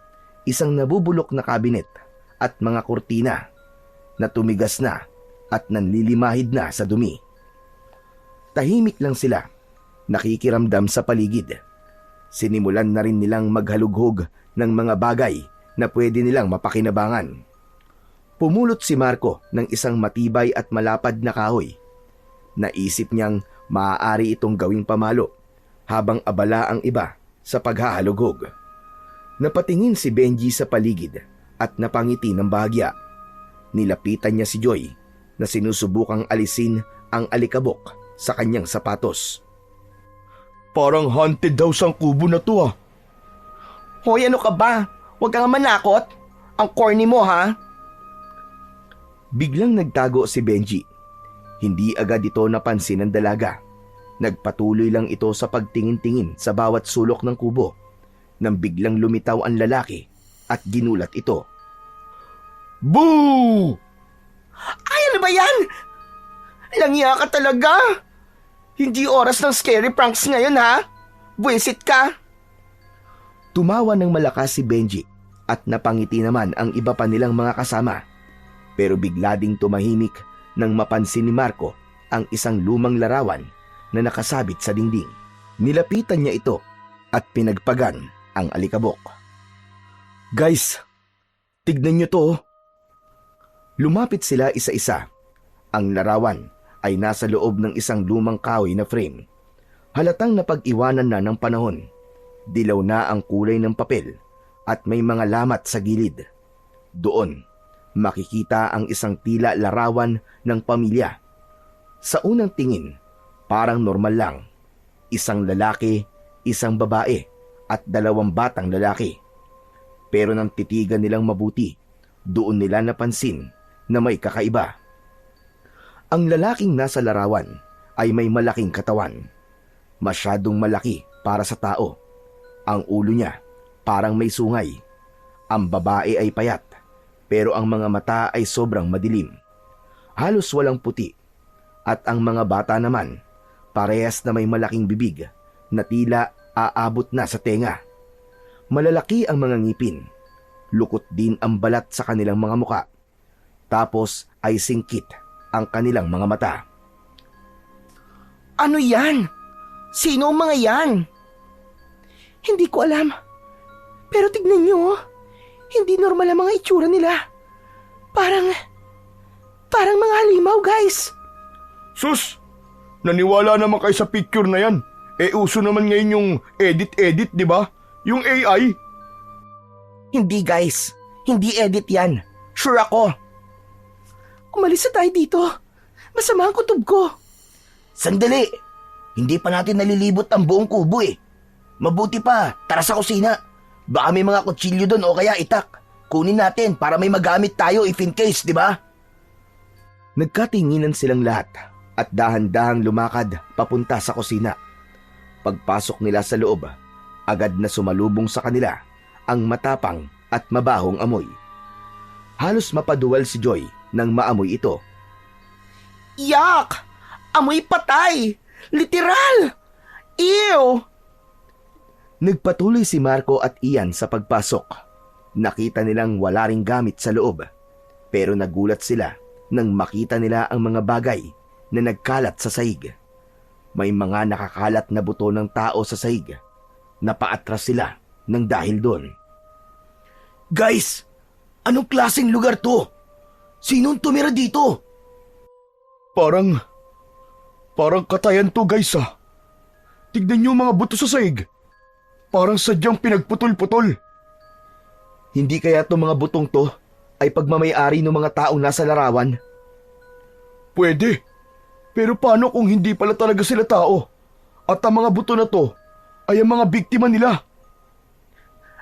isang nabubulok na kabinet at mga kurtina na tumigas na at nanlilimahid na sa dumi. Tahimik lang sila, nakikiramdam sa paligid. Sinimulan na rin nilang maghalughog ng mga bagay na pwede nilang mapakinabangan. Pumulot si Marco ng isang matibay at malapad na kahoy. Naisip niyang maaari itong gawing pamalo habang abala ang iba sa paghahalughog. Napatingin si Benji sa paligid at napangiti ng bahagya. Nilapitan niya si Joy na sinusubukang alisin ang alikabok sa kanyang sapatos.
Parang haunted daw sang kubo na to ah.
Hoy, ano ka ba? Huwag kang manakot. Ang corny mo, ha?
Biglang nagtago si Benji. Hindi agad ito napansin ng dalaga. Nagpatuloy lang ito sa pagtingin-tingin sa bawat sulok ng kubo nang biglang lumitaw ang lalaki at ginulat ito.
Boo!
Ay, ano ba yan? Langya ka talaga. Hindi oras ng scary pranks ngayon, ha? Buwisit ka.
Tumawa ng malakas si Benji at napangiti naman ang iba pa nilang mga kasama. Pero bigla ding tumahimik nang mapansin ni Marco ang isang lumang larawan na nakasabit sa dingding. Nilapitan niya ito at pinagpagan ang alikabok.
Guys, tignan niyo to.
Lumapit sila isa-isa. Ang larawan ay nasa loob ng isang lumang kahoy na frame. Halatang napag-iwanan na ng panahon. Dilaw na ang kulay ng papel at may mga lamat sa gilid. Doon, makikita ang isang tila larawan ng pamilya. Sa unang tingin, parang normal lang. Isang lalaki, isang babae at 2 batang lalaki. Pero nang titigan nilang mabuti, doon nila napansin na may kakaiba. Ang lalaking nasa larawan ay may malaking katawan. Masyadong malaki para sa tao. Ang ulo niya parang may sungay. Ang babae ay payat, pero ang mga mata ay sobrang madilim. Halos walang puti. At ang mga bata naman, parehas na may malaking bibig na tila aabot na sa tenga. Malalaki ang mga ngipin. Lukot din ang balat sa kanilang mga muka. Tapos ay singkit ang kanilang mga mata.
Ano yan? Sino ang mga yan? Hindi ko alam. Pero tignan nyo, hindi normal ang mga itsura nila. Parang mga halimaw, guys.
Sus, naniwala naman kayo sa picture na yan. Uso naman ngayon yung edit-edit, di ba? Yung AI.
Hindi, guys. Hindi edit yan. Sure ako. Umalis na tayo dito. Masama ang kutob ko.
Sandali! Hindi pa natin nalilibot ang buong kubo eh. Mabuti pa, tara sa kusina. Baka may mga kutsilyo doon o kaya itak. Kunin natin para may magamit tayo if in case, di ba? Nagkatinginan silang lahat at dahan-dahang lumakad papunta sa kusina. Pagpasok nila sa loob, agad na sumalubong sa kanila ang matapang at mabahong amoy. Halos mapaduwal si Joy nang maamoy ito.
Yak! Amoy patay! Literal! Ew!
Nagpatuloy si Marco at Ian sa pagpasok. Nakita nilang wala ring gamit sa loob. Pero nagulat sila nang makita nila ang mga bagay na nagkalat sa sahig. May mga nakakalat na buto ng tao sa sahig. Napaatras sila nang dahil doon. Guys! Anong klaseng lugar to? Sinong tumira dito?
Parang katayan to guys ah. Tignan niyo mga buto sa sahig. Parang sadyang pinagputol-putol.
Hindi kaya itong mga butong to ay pagmamayari ng mga taong nasa larawan?
Pwede. Pero paano kung hindi pala talaga sila tao? At ang mga buto na to ay ang mga biktima nila.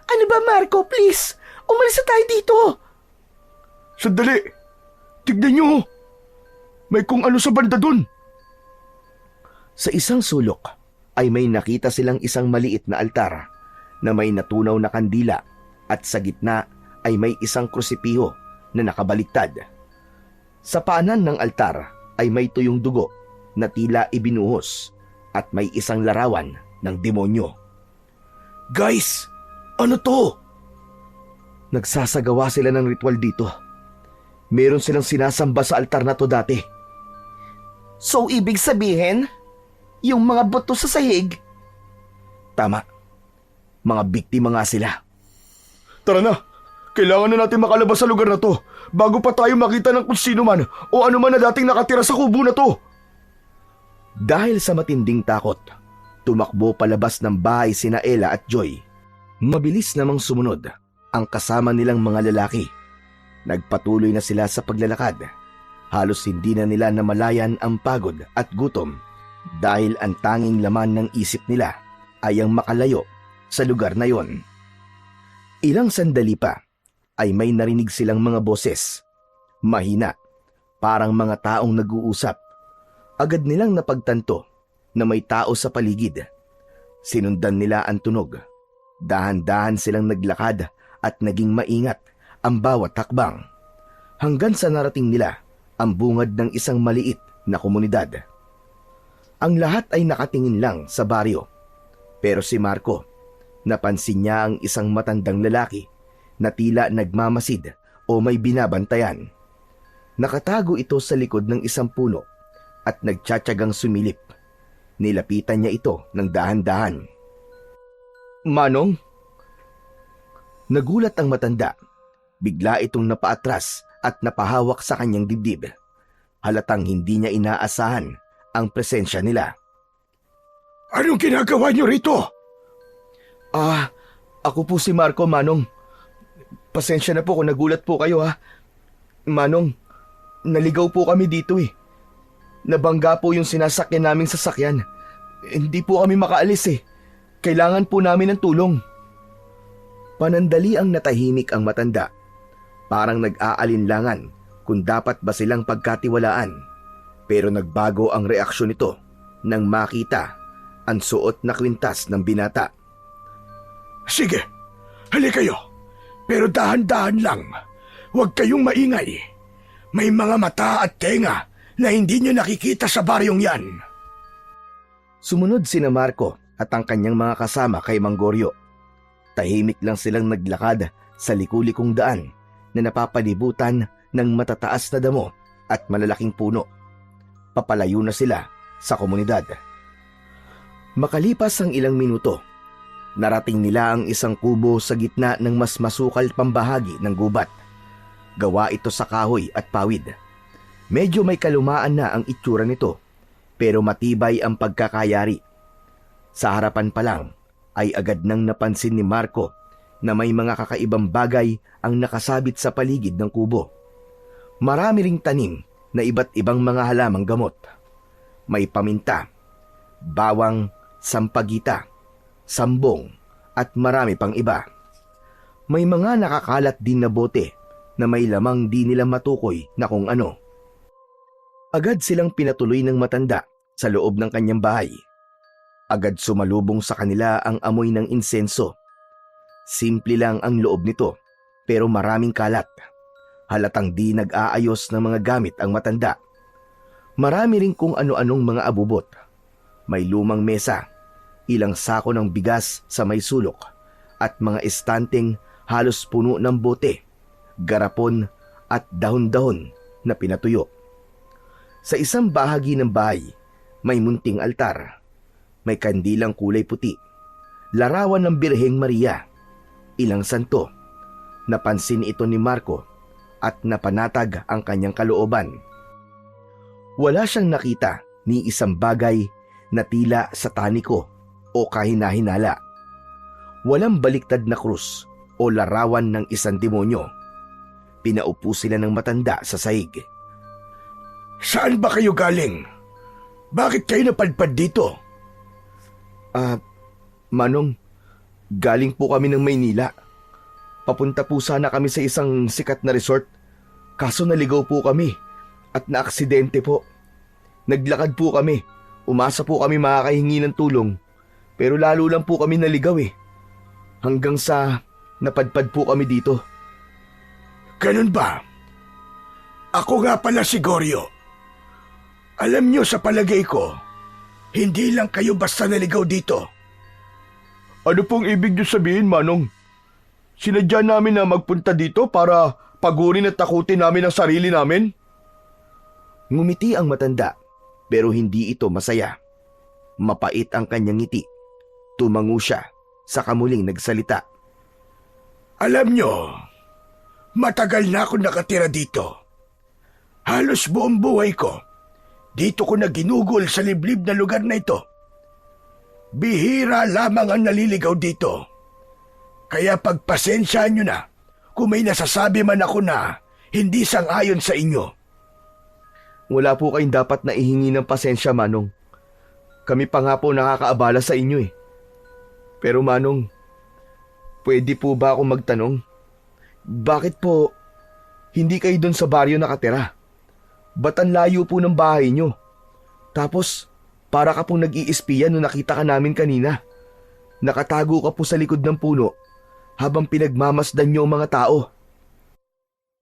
Ano ba, Marco? Please! Umalis na tayo dito!
Sandali! Tignan niyo! May kung ano sa banda dun.
Sa isang sulok ay may nakita silang isang maliit na altar na may natunaw na kandila at sa gitna ay may isang krusipiho na nakabaliktad. Sa paanan ng altar ay may tuyong dugo na tila ibinuhos at may isang larawan ng demonyo. Guys! Ano to? Nagsasagawa sila ng ritual dito. Meron silang sinasamba sa altar na to dati.
So, ibig sabihin, yung mga buto sa sahig?
Tama. Mga biktima nga sila.
Tara na! Kailangan na natin makalabas sa lugar na to bago pa tayo makita ng kung sino man o ano man na dating nakatira sa kubo na to.
Dahil sa matinding takot, tumakbo palabas ng bahay sina Ella at Joy. Mabilis namang sumunod ang kasama nilang mga lalaki. Nagpatuloy na sila sa paglalakad. Halos hindi na nila namalayan ang pagod at gutom dahil ang tanging laman ng isip nila ay ang makalayo sa lugar na yon. Ilang sandali pa ay may narinig silang mga boses. Mahina, parang mga taong nag-uusap. Agad nilang napagtanto na may tao sa paligid. Sinundan nila ang tunog. Dahan-dahan silang naglakad at naging maingat ang bawat hakbang. Hanggang sa narating nila ang bungad ng isang maliit na komunidad. Ang lahat ay nakatingin lang sa baryo. Pero si Marco, napansin niya ang isang matandang lalaki na tila nagmamasid o may binabantayan. Nakatago ito sa likod ng isang puno at nagtsatsagang sumilip. Nilapitan niya ito ng dahan-dahan. Manong? Nagulat ang matanda. Bigla itong napaatras at napahawak sa kanyang dibdib. Halatang hindi niya inaasahan ang presensya nila.
Anong ginagawa niyo rito?
Ako po si Marco, Manong. Pasensya na po kung nagulat po kayo ha. Manong, naligaw po kami dito eh. Nabangga po yung sinasakyan naming sasakyan. Hindi po kami makaalis eh. Kailangan po namin ng tulong. Panandali ang natahimik ang matanda. Parang nag-aalinlangan kung dapat ba silang pagkatiwalaan. Pero nagbago ang reaksyon nito nang makita ang suot na kwintas ng binata.
Sige, halika kayo. Pero dahan-dahan lang. Huwag kayong maingay. May mga mata at tenga na hindi nyo nakikita sa baryong yan.
Sumunod sina Marco at ang kanyang mga kasama kay Mangorio. Tahimik lang silang naglakad sa liku-likong daan na napapalibutan ng matataas na damo at malalaking puno. Papalayo na sila sa komunidad. Makalipas ang ilang minuto, narating nila ang isang kubo sa gitna ng mas masukal pambahagi ng gubat. Gawa ito sa kahoy at pawid. Medyo may kalumaan na ang itsura nito, pero matibay ang pagkakayari. Sa harapan pa lang ay agad nang napansin ni Marco na may mga kakaibang bagay ang nakasabit sa paligid ng kubo. Marami ring tanim na iba't ibang mga halamang gamot. May paminta, bawang, sampagita, sambong at marami pang iba. May mga nakakalat din na bote na may lamang di nila matukoy na kung ano. Agad silang pinatuloy ng matanda sa loob ng kanyang bahay. Agad sumalubong sa kanila ang amoy ng insenso. Simple lang ang loob nito pero maraming kalat. Halatang di nag-aayos ng mga gamit ang matanda. Marami rin kung ano-anong mga abubot. May lumang mesa, ilang sako ng bigas sa may sulok, at mga estanteng halos puno ng bote, garapon at dahon-dahon na pinatuyo. Sa isang bahagi ng bahay, may munting altar. May kandilang kulay puti, larawan ng Birheng Maria, ilang santo. Napansin ito ni Marco at napanatag ang kanyang kalooban. Wala siyang nakita ni isang bagay na tila sataniko o kahina-hinala. Walang baliktad na krus o larawan ng isang demonyo. Pinaupo sila ng matanda sa sahig.
Saan ba kayo galing? Bakit kayo napadpad dito?
Manong, galing po kami ng Maynila. Papunta po sana kami sa isang sikat na resort. Kaso naligaw po kami at naaksidente po. Naglakad po kami. Umasa po kami makakahingi ng tulong. Pero lalo lang po kami naligaw eh. Hanggang sa napadpad po kami dito.
Ganun ba? Ako nga pala si Goryo. Alam nyo, sa palagay ko, hindi lang kayo basta naligaw dito. Ano pong ibig nyo sabihin, Manong? Sinadya namin na magpunta dito para pagurin at takutin namin ang sarili namin?
Ngumiti ang matanda pero hindi ito masaya. Mapait ang kanyang ngiti. Tumango siya sa kamuling nagsalita.
Alam nyo, matagal na ako nakatira dito. Halos buong buhay ko, dito ko na ginugol sa liblib na lugar na ito. Bihira lamang ang naliligaw dito. Kaya pagpasensyaan nyo na kung may nasasabi man ako na hindi sang-ayon sa inyo.
Wala po kayong dapat na ihingi ng pasensya, Manong. Kami pa nga po nakakaabala sa inyo eh. Pero Manong, pwede po ba ako magtanong? Bakit po hindi kayo doon sa baryo nakatira? Ba't ang layo po ng bahay nyo? Tapos, para ka pong nag-iispiyan nung nakita ka namin kanina. Nakatago ka po sa likod ng puno habang pinagmamasdan nyo ang mga tao.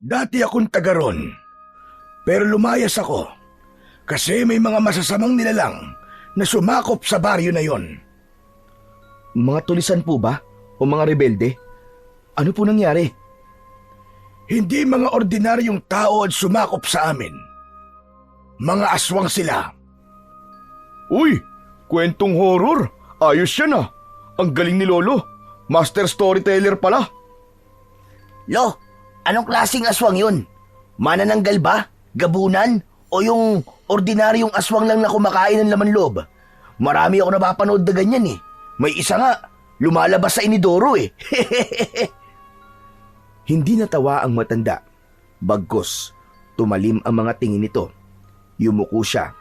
Dati akong taga ron, pero lumayas ako kasi may mga masasamang nilalang na sumakop sa baryo na yon.
Mga tulisan po ba? O mga rebelde? Ano po nangyari?
Hindi mga ordinaryong tao ang sumakop sa amin. Mga aswang sila. Uy, kwentong horror. Ayos yan ah. Ang galing ni Lolo. Master storyteller pala.
Lo, anong klaseng aswang yun? Manananggal ba? Gabunan? O yung ordinaryong aswang lang na kumakain ng laman loob? Marami ako napapanood na ganyan eh. May isa nga, lumalabas sa inidoro eh.
Hindi natawa ang matanda. Bagkus, tumalim ang mga tingin nito. Yumuko siya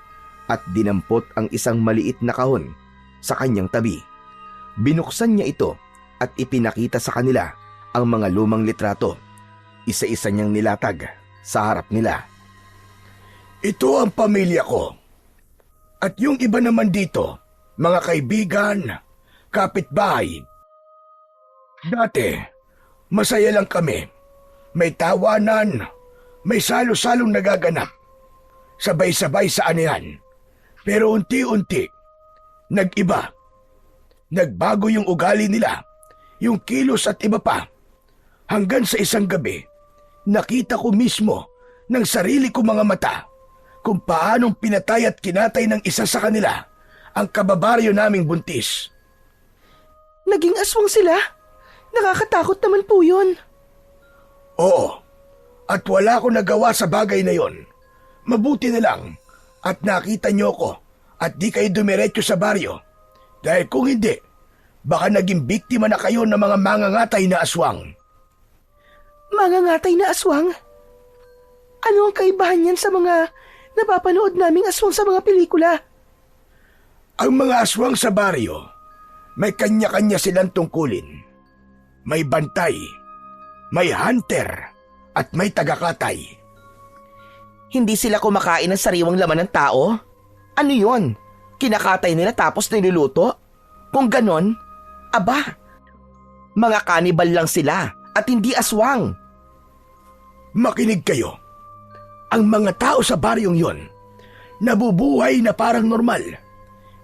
at dinampot ang isang maliit na kahon sa kanyang tabi. Binuksan niya ito at ipinakita sa kanila ang mga lumang litrato. Isa-isa niyang nilatag sa harap nila.
Ito ang pamilya ko. At yung iba naman dito, mga kaibigan, kapitbahay. Dati, masaya lang kami. May tawanan, may salo-salong nagaganap. Sabay-sabay sa anihan. Pero unti-unti, nag-iba. Nagbago yung ugali nila, yung kilos at iba pa. Hanggang sa isang gabi, nakita ko mismo ng sarili ko mga mata kung paanong pinatay at kinatay ng isa sa kanila ang kababaryo naming buntis.
Naging aswang sila? Nakakatakot naman po yun.
Oo, at wala akong nagawa sa bagay na yon. Mabuti na lang at nakita niyo ko at di kayo dumiretso sa baryo. Dahil kung hindi, baka naging biktima na kayo ng mga mangangatay na aswang.
Mangangatay na aswang? Ano ang kaibahan niyan sa mga napapanood naming aswang sa mga pelikula?
Ang mga aswang sa baryo, may kanya-kanya silang tungkulin. May bantay, may hunter, at may tagakatay.
Hindi sila kumakain ng sariwang laman ng tao? Ano yun? Kinakatay nila tapos niluluto? Kung ganon, aba, mga kanibal lang sila at hindi aswang.
Makinig kayo. Ang mga tao sa baryong yon, nabubuhay na parang normal.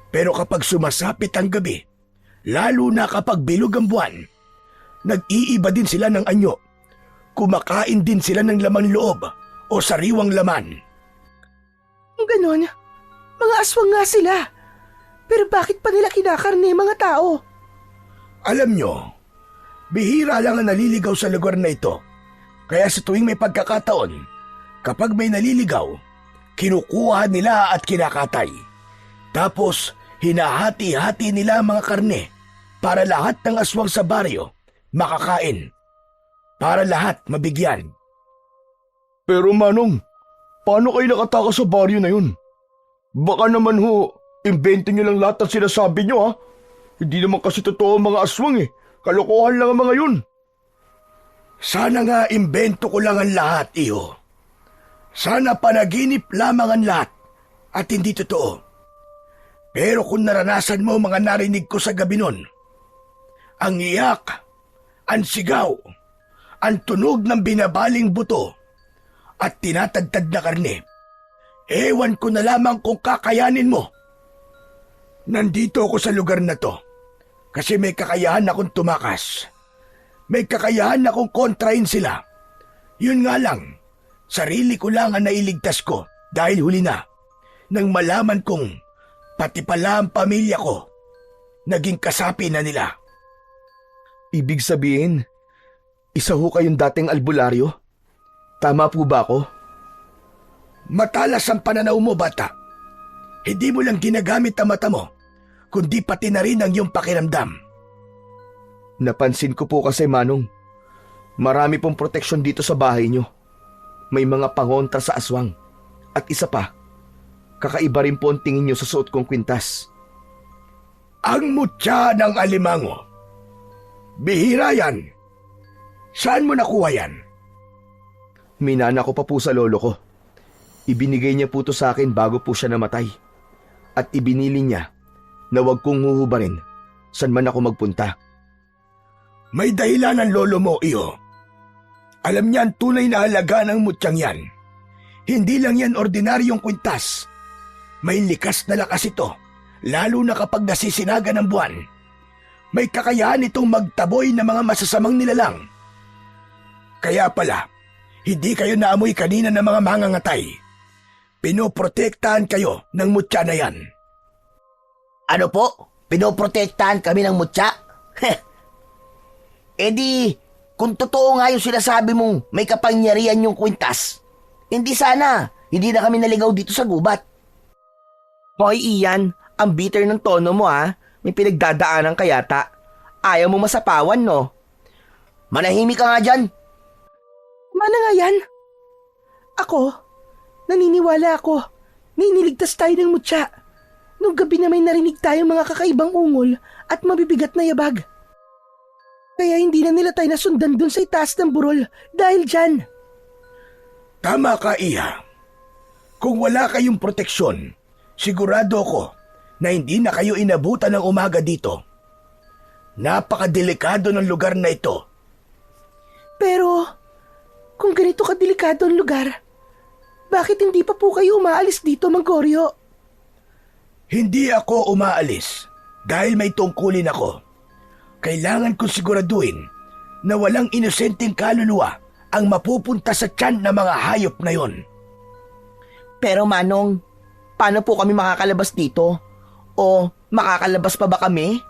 Pero kapag sumasapit ang gabi, lalo na kapag bilog ang buwan, nag-iiba din sila ng anyo. Kumakain din sila ng laman loob o sariwang laman.
Ganon, mga aswang nga sila. Pero bakit pa nila kinakarne mga tao?
Alam nyo, bihira lang ang naliligaw sa lugar na ito. Kaya sa tuwing may pagkakataon, kapag may naliligaw, kinukuha nila at kinakatay. Tapos, hinahati-hati nila ang mga karne para lahat ng aswang sa baryo makakain. Para lahat mabigyan. Pero Manong, paano kayo nakatakas sa baryo na yun? Baka naman imbento nyo lang lahat ang sinasabi nyo ha. Hindi naman kasi totoo ang mga aswang eh. Kalokohan lang ang mga yun. Sana nga imbento ko lang ang lahat, iho. Sana panaginip lamang ang lahat at hindi totoo. Pero kung naranasan mo mga narinig ko sa gabi nun, ang iyak, ang sigaw, ang tunog ng binabaling buto at tinatagtad na karne, ewan ko na lamang kung kakayanin mo. Nandito ako sa lugar na to kasi may kakayahan akong tumakas. May kakayahan akong kontrahin sila. Yun nga lang, sarili ko lang ang nailigtas ko dahil huli na nang malaman kong pati pala ang pamilya ko naging kasapi na nila.
Ibig sabihin, isa ho kayong dating albularyo? Tama po ba ako?
Matalas ang pananaw mo, bata. Hindi mo lang ginagamit ang mata mo, kundi pati na rin ang iyong pakiramdam.
Napansin ko po kasi, Manong, marami pong proteksyon dito sa bahay nyo. May mga pangontra sa aswang. At isa pa, kakaiba rin po ang tingin nyo sa suot kong kwintas.
Ang mutya ng alimango. Bihira yan. Saan mo nakuha yan?
Minana ko pa po sa lolo ko. Ibinigay niya po to sa akin bago po siya namatay. At ibinili niya na huwag kong huhubarin saan man ako magpunta.
May dahilan ang lolo mo, iyo. Alam niya ang tunay na halaga ng mutyang yan. Hindi lang yan ordinaryong kwintas. May likas na lakas ito, lalo na kapag nasisinaga ng buwan. May kakayahan itong magtaboy ng mga masasamang nilalang. Kaya pala, hindi kayo naamoy kanina ng mga mangangatay. Pinoprotektahan kayo ng mutya na yan.
Ano po? Pinoprotektahan kami ng mutya? Eh di, kung totoo nga yung sinasabi mong may kapangyarihan yung kwintas, hindi na kami naligaw dito sa gubat. Hoy Ian, ang bitter ng tono mo ha. May pinagdadaanan ka yata. Ayaw mo masapawan, no? Manahimik ka nga dyan. Mana nga yan? Ako, naniniwala ako. May niligtas tayo ng mutya. Nung gabi na may narinig tayong mga kakaibang ungol at mabibigat na yabag. Kaya hindi na nila tayo nasundan dun sa itaas ng burol dahil dyan.
Tama ka, Iha. Kung wala kayong proteksyon, sigurado ako na hindi na kayo inabutan ng umaga dito. Napakadelikado ng lugar na ito.
Pero, kung ganito kadelikado ang lugar, bakit hindi pa po kayo umaalis dito, Mang Goryo?
Hindi ako umaalis dahil may tungkulin ako. Kailangan kong siguraduhin na walang inosenteng kaluluwa ang mapupunta sa tiyan ng mga hayop na yon.
Pero Manong, paano po kami makakalabas dito? O makakalabas pa ba kami?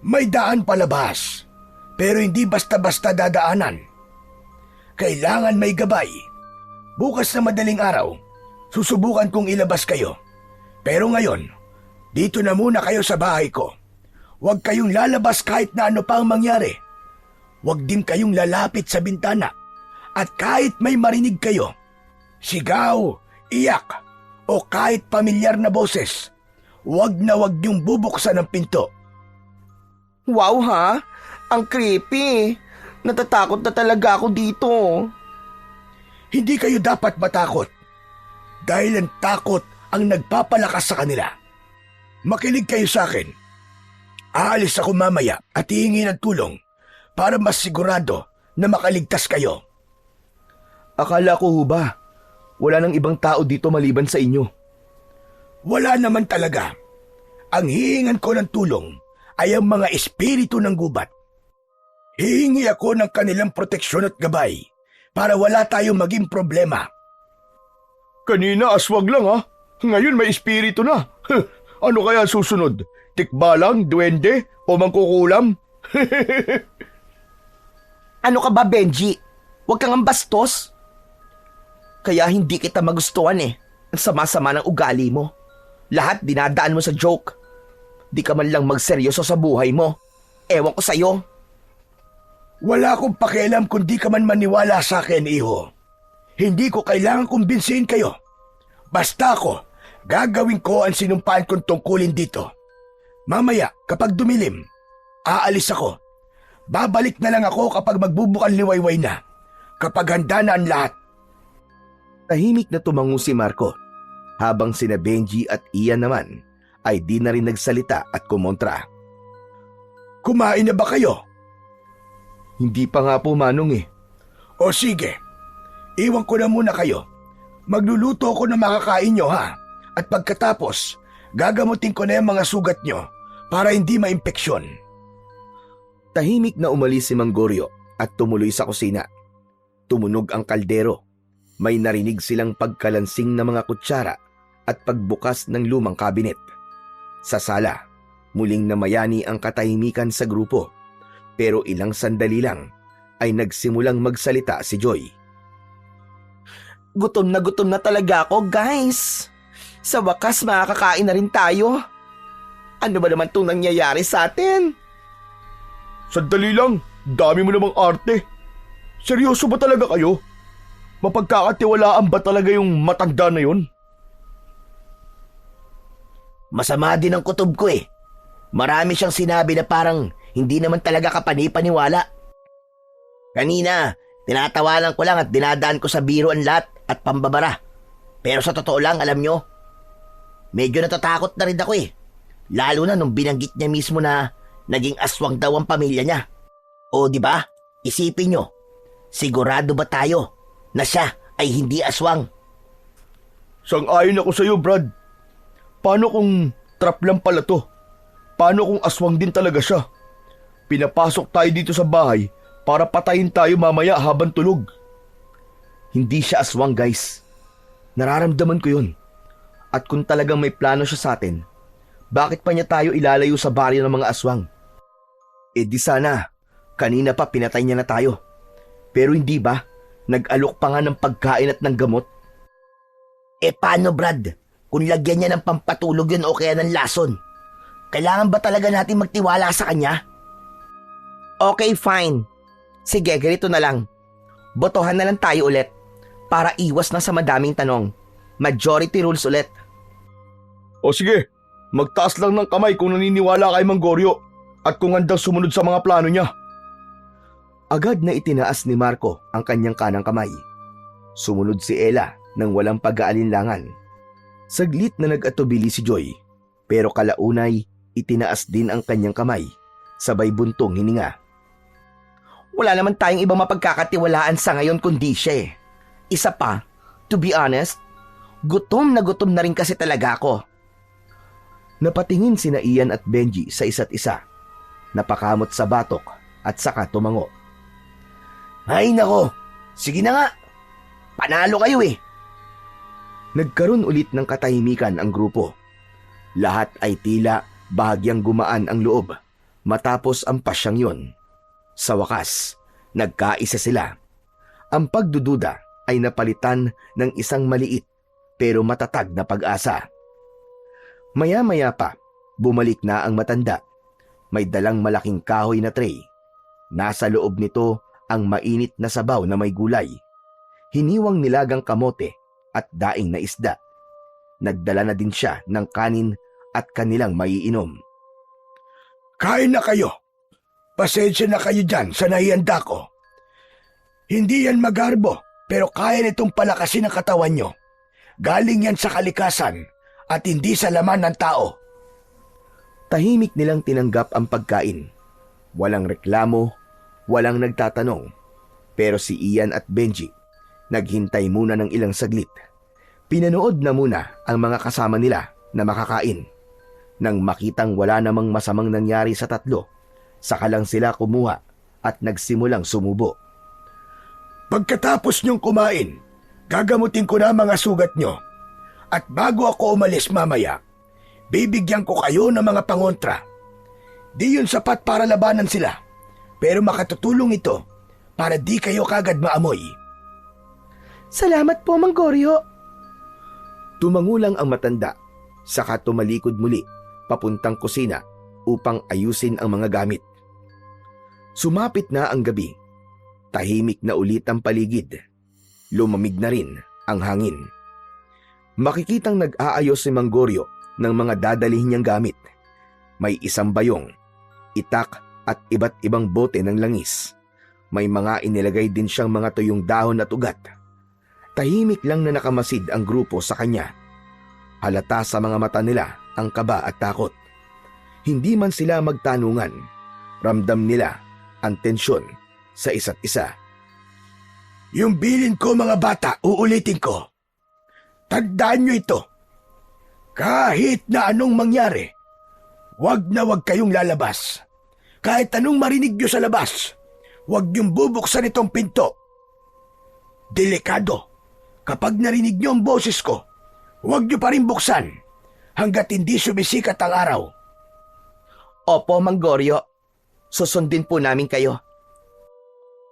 May daan palabas, pero hindi basta-basta dadaanan. Kailangan may gabay. Bukas na madaling araw, susubukan kong ilabas kayo. Pero ngayon, dito na muna kayo sa bahay ko. Huwag kayong lalabas kahit na ano pa ang mangyari. Huwag din kayong lalapit sa bintana. At kahit may marinig kayo, sigaw, iyak, o kahit pamilyar na boses, Wag na wag niyong bubuksan ang pinto.
Wow ha? Ang creepy. Natatakot na talaga ako dito.
Hindi kayo dapat matakot. Dahil ang takot ang nagpapalakas sa kanila. Makinig kayo sa akin. Aalis ako mamaya at hihingi ng tulong para mas sigurado na makaligtas kayo.
Akala ko ho ba, wala nang ibang tao dito maliban sa inyo.
Wala naman talaga. Ang hihingan ko ng tulong ay ang mga espiritu ng gubat. Hihingi ako ng kanilang proteksyon at gabay para wala tayong maging problema. Kanina aswag lang ha. Ngayon may espiritu na. Ano kaya susunod? Tikbalang, duwende o mangkukulam?
Ano ka ba, Benji? Huwag kang ambastos. Kaya hindi kita magustuhan eh. Ang sama-sama ng ugali mo. Lahat dinadaan mo sa joke. Di ka man lang magseryoso sa buhay mo. Ewan ko sa'yo.
Wala akong pakialam kung di ka man maniwala sa akin, iho. Hindi ko kailangan kumbinsihin kayo. Basta ako, gagawin ko ang sinumpaan kong tungkulin dito. Mamaya, kapag dumilim, aalis ako. Babalik na lang ako kapag magbubukan liwayway na. Kapag handa na ang lahat.
Tahimik na tumango si Marco, habang sina Benji at Ian naman ay di na rin nagsalita at kumontra.
Kumain na ba kayo?
Hindi pa nga po, Manong eh.
O sige, iwan ko na muna kayo. Magluluto ako ng makakain nyo ha. At pagkatapos, gagamutin ko na yung mga sugat nyo para hindi maimpeksyon.
Tahimik na umalis si Manggorio at tumuloy sa kusina. Tumunog ang kaldero. May narinig silang pagkalansing ng mga kutsara at pagbukas ng lumang kabinet. Sa sala, muling namayani ang katahimikan sa grupo. Pero ilang sandali lang ay nagsimulang magsalita si Joy.
Gutom na talaga ako, guys. Sa wakas, makakakain na rin tayo. Ano ba naman itong nangyayari sa atin?
Sandali lang, dami mo namang arte. Seryoso ba talaga kayo? Mapagkakatiwalaan ba talaga yung matanda na yun?
Masama din ang kutob ko eh. Marami siyang sinabi na parang hindi naman talaga kapani-paniwala. Kanina, tinatawanan ko lang at dinadaan ko sa biro ang lahat at pambabara. Pero sa totoo lang, alam nyo, medyo natatakot na rin ako eh. Lalo na nung binanggit niya mismo na naging aswang daw ang pamilya niya. O di ba? Isipin nyo, sigurado ba tayo na siya ay hindi aswang?
Sang-ayon ako sa iyo, Brad. Paano kung trap lang pala to? Paano kung aswang din talaga siya? Pinapasok tayo dito sa bahay para patayin tayo mamaya habang tulog.
Hindi siya aswang, guys. Nararamdaman ko yun. At kung talagang may plano siya sa atin, bakit pa niya tayo ilalayo sa baryo ng mga aswang? Eh di sana, kanina pa pinatay niya na tayo. Pero hindi ba, nag-alok pa nga ng pagkain at ng gamot?
Eh paano, Brad? Kung lagyan niya ng pampatulog yun o kaya ng lason, kailangan ba talaga natin magtiwala sa kanya? Okay, fine. Sige, ganito na lang. Botohan na lang tayo ulit para iwas na sa madaming tanong. Majority rules ulit.
O sige, magtaas lang ng kamay kung naniniwala kay Manggorio at kung handang sumunod sa mga plano niya.
Agad na itinaas ni Marco ang kanyang kanang kamay. Sumunod si Ella nang walang pag-aalinlangan. Saglit na nag-atubili si Joy, pero kalaunay itinaas din ang kanyang kamay, sabay buntong hininga.
Wala naman tayong ibang mapagkakatiwalaan sa ngayon kundi siya eh. Isa pa, to be honest, gutom na rin kasi talaga ako.
Napatingin sina Ian at Benji sa isa't isa. Napakamot sa batok at saka tumango.
Ay nako, sige na nga. Panalo kayo eh.
Nagkaroon ulit ng katahimikan ang grupo. Lahat ay tila bahagyang gumaan ang loob matapos ang pasyang yun. Sa wakas, nagkaisa sila. Ang pagdududa ay napalitan ng isang maliit pero matatag na pag-asa. Maya-maya pa, bumalik na ang matanda. May dalang malaking kahoy na tray. Nasa loob nito ang mainit na sabaw na may gulay. Hiniwang nilagang kamote at daing na isda. Nagdala na din siya ng kanin at kanilang maiinom.
Kain na kayo. Pasensya na kayo dyan sa naihanda ko. Hindi yan magarbo, pero kaya nitong palakasin ang katawan nyo. Galing yan sa kalikasan at hindi sa laman ng tao.
Tahimik nilang tinanggap ang pagkain. Walang reklamo, walang nagtatanong. Pero si Ian at Benji, naghintay muna ng ilang saglit. Pinanood na muna ang mga kasama nila na makakain. Nang makitang wala namang masamang nangyari sa tatlo, saka lang sila kumuha at nagsimulang sumubo.
Pagkatapos nyong kumain, gagamutin ko na mga sugat nyo. At bago ako umalis mamaya, bibigyan ko kayo ng mga pangontra. Di yun sapat para labanan sila, pero makatutulong ito para di kayo kagad maamoy.
Salamat po, Mang Goryo.
Tumangulang ang matanda, saka tumalikod muli papuntang kusina upang ayusin ang mga gamit. Sumapit na ang gabi. Tahimik na ulit ang paligid. Lumamig na rin ang hangin. Makikitang nag-aayos si Mang Goryo ng mga dadalhin niyang gamit. May isang bayong, itak at iba't ibang bote ng langis. May mga inilagay din siyang mga tuyong dahon at ugat. Tahimik lang na nakamasid ang grupo sa kanya. Halata sa mga mata nila ang kaba at takot. Hindi man sila magtanungan, ramdam nila ang tensyon sa isa't isa.
Yung bilin ko mga bata, uulitin ko. Tandaan nyo ito. Kahit na anong mangyari, wag na wag kayong lalabas. Kahit anong marinig nyo sa labas, wag nyong bubuksan itong pinto. Delikado. Kapag narinig nyo ang boses ko, wag nyo pa rin buksan hanggat hindi sumisikat ang araw.
Opo, Mang Goryo. Susundin po namin kayo.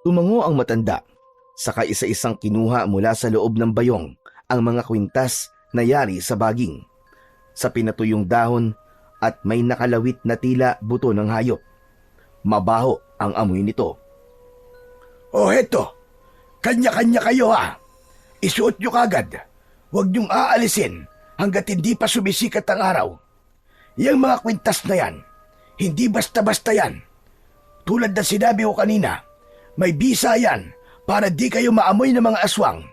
Tumango ang matanda, saka isa-isang kinuha mula sa loob ng bayong ang mga kwintas na yari sa baging. Sa pinatuyong dahon at may nakalawit na tila buto ng hayop. Mabaho ang amoy nito.
O heto, kanya-kanya kayo ha. Isuot nyo kagad. Huwag nyong aalisin hanggat hindi pa sumisikat ang araw. Yang mga kwintas na yan, hindi basta-basta yan. Tulad na sinabi ko kanina, may bisa yan para di kayo maamoy ng mga aswang.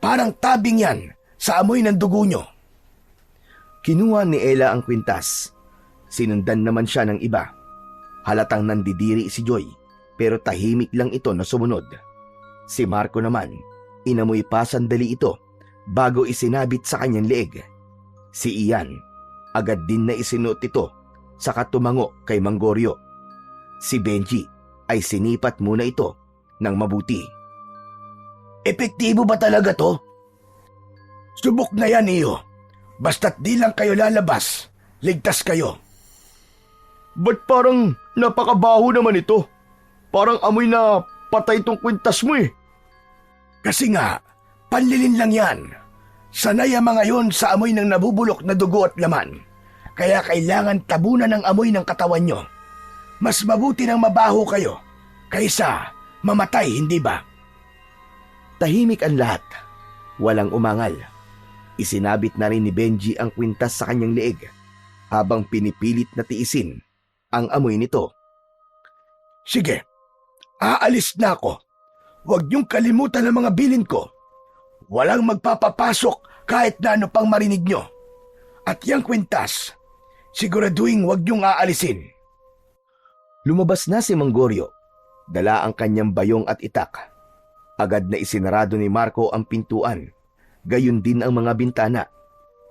Parang tabing yan sa amoy ng dugo nyo.
Kinuha ni Ella ang kwintas. Sinundan naman siya ng iba. Halatang nandidiri si Joy, pero tahimik lang ito na sumunod. Si Marco naman, inamoy pa sandali ito bago isinabit sa kanyang leeg. Si Ian, agad din na isinuot ito, saka tumango kay Mang Goryo. Si Benji ay sinipat muna ito ng mabuti.
Epektibo ba talaga to? Subok na yan iyo. Basta't di lang kayo lalabas, ligtas kayo.
Ba't parang napakabaho naman ito? Parang amoy na patay tong kwintas mo eh.
Kasi nga, panlilin lang yan. Sanay ang mga yon sa amoy ng nabubulok na dugo at laman. Kaya kailangan tabunan ng amoy ng katawan nyo. Mas mabuti nang mabaho kayo kaysa mamatay, hindi ba?
Tahimik ang lahat. Walang umangal. Isinabit na rin ni Benji ang kwintas sa kanyang leeg habang pinipilit na tiisin ang amoy nito.
Sige, aalis na ako. Huwag niyong kalimutan ang mga bilin ko. Walang magpapapasok kahit na ano pang marinig nyo. At yung kwintas, siguraduhin huwag niyong aalisin.
Lumabas na si Mang Goryo. Dala ang kanyang bayong at itak. Agad na isinarado ni Marco ang pintuan. Gayon din ang mga bintana.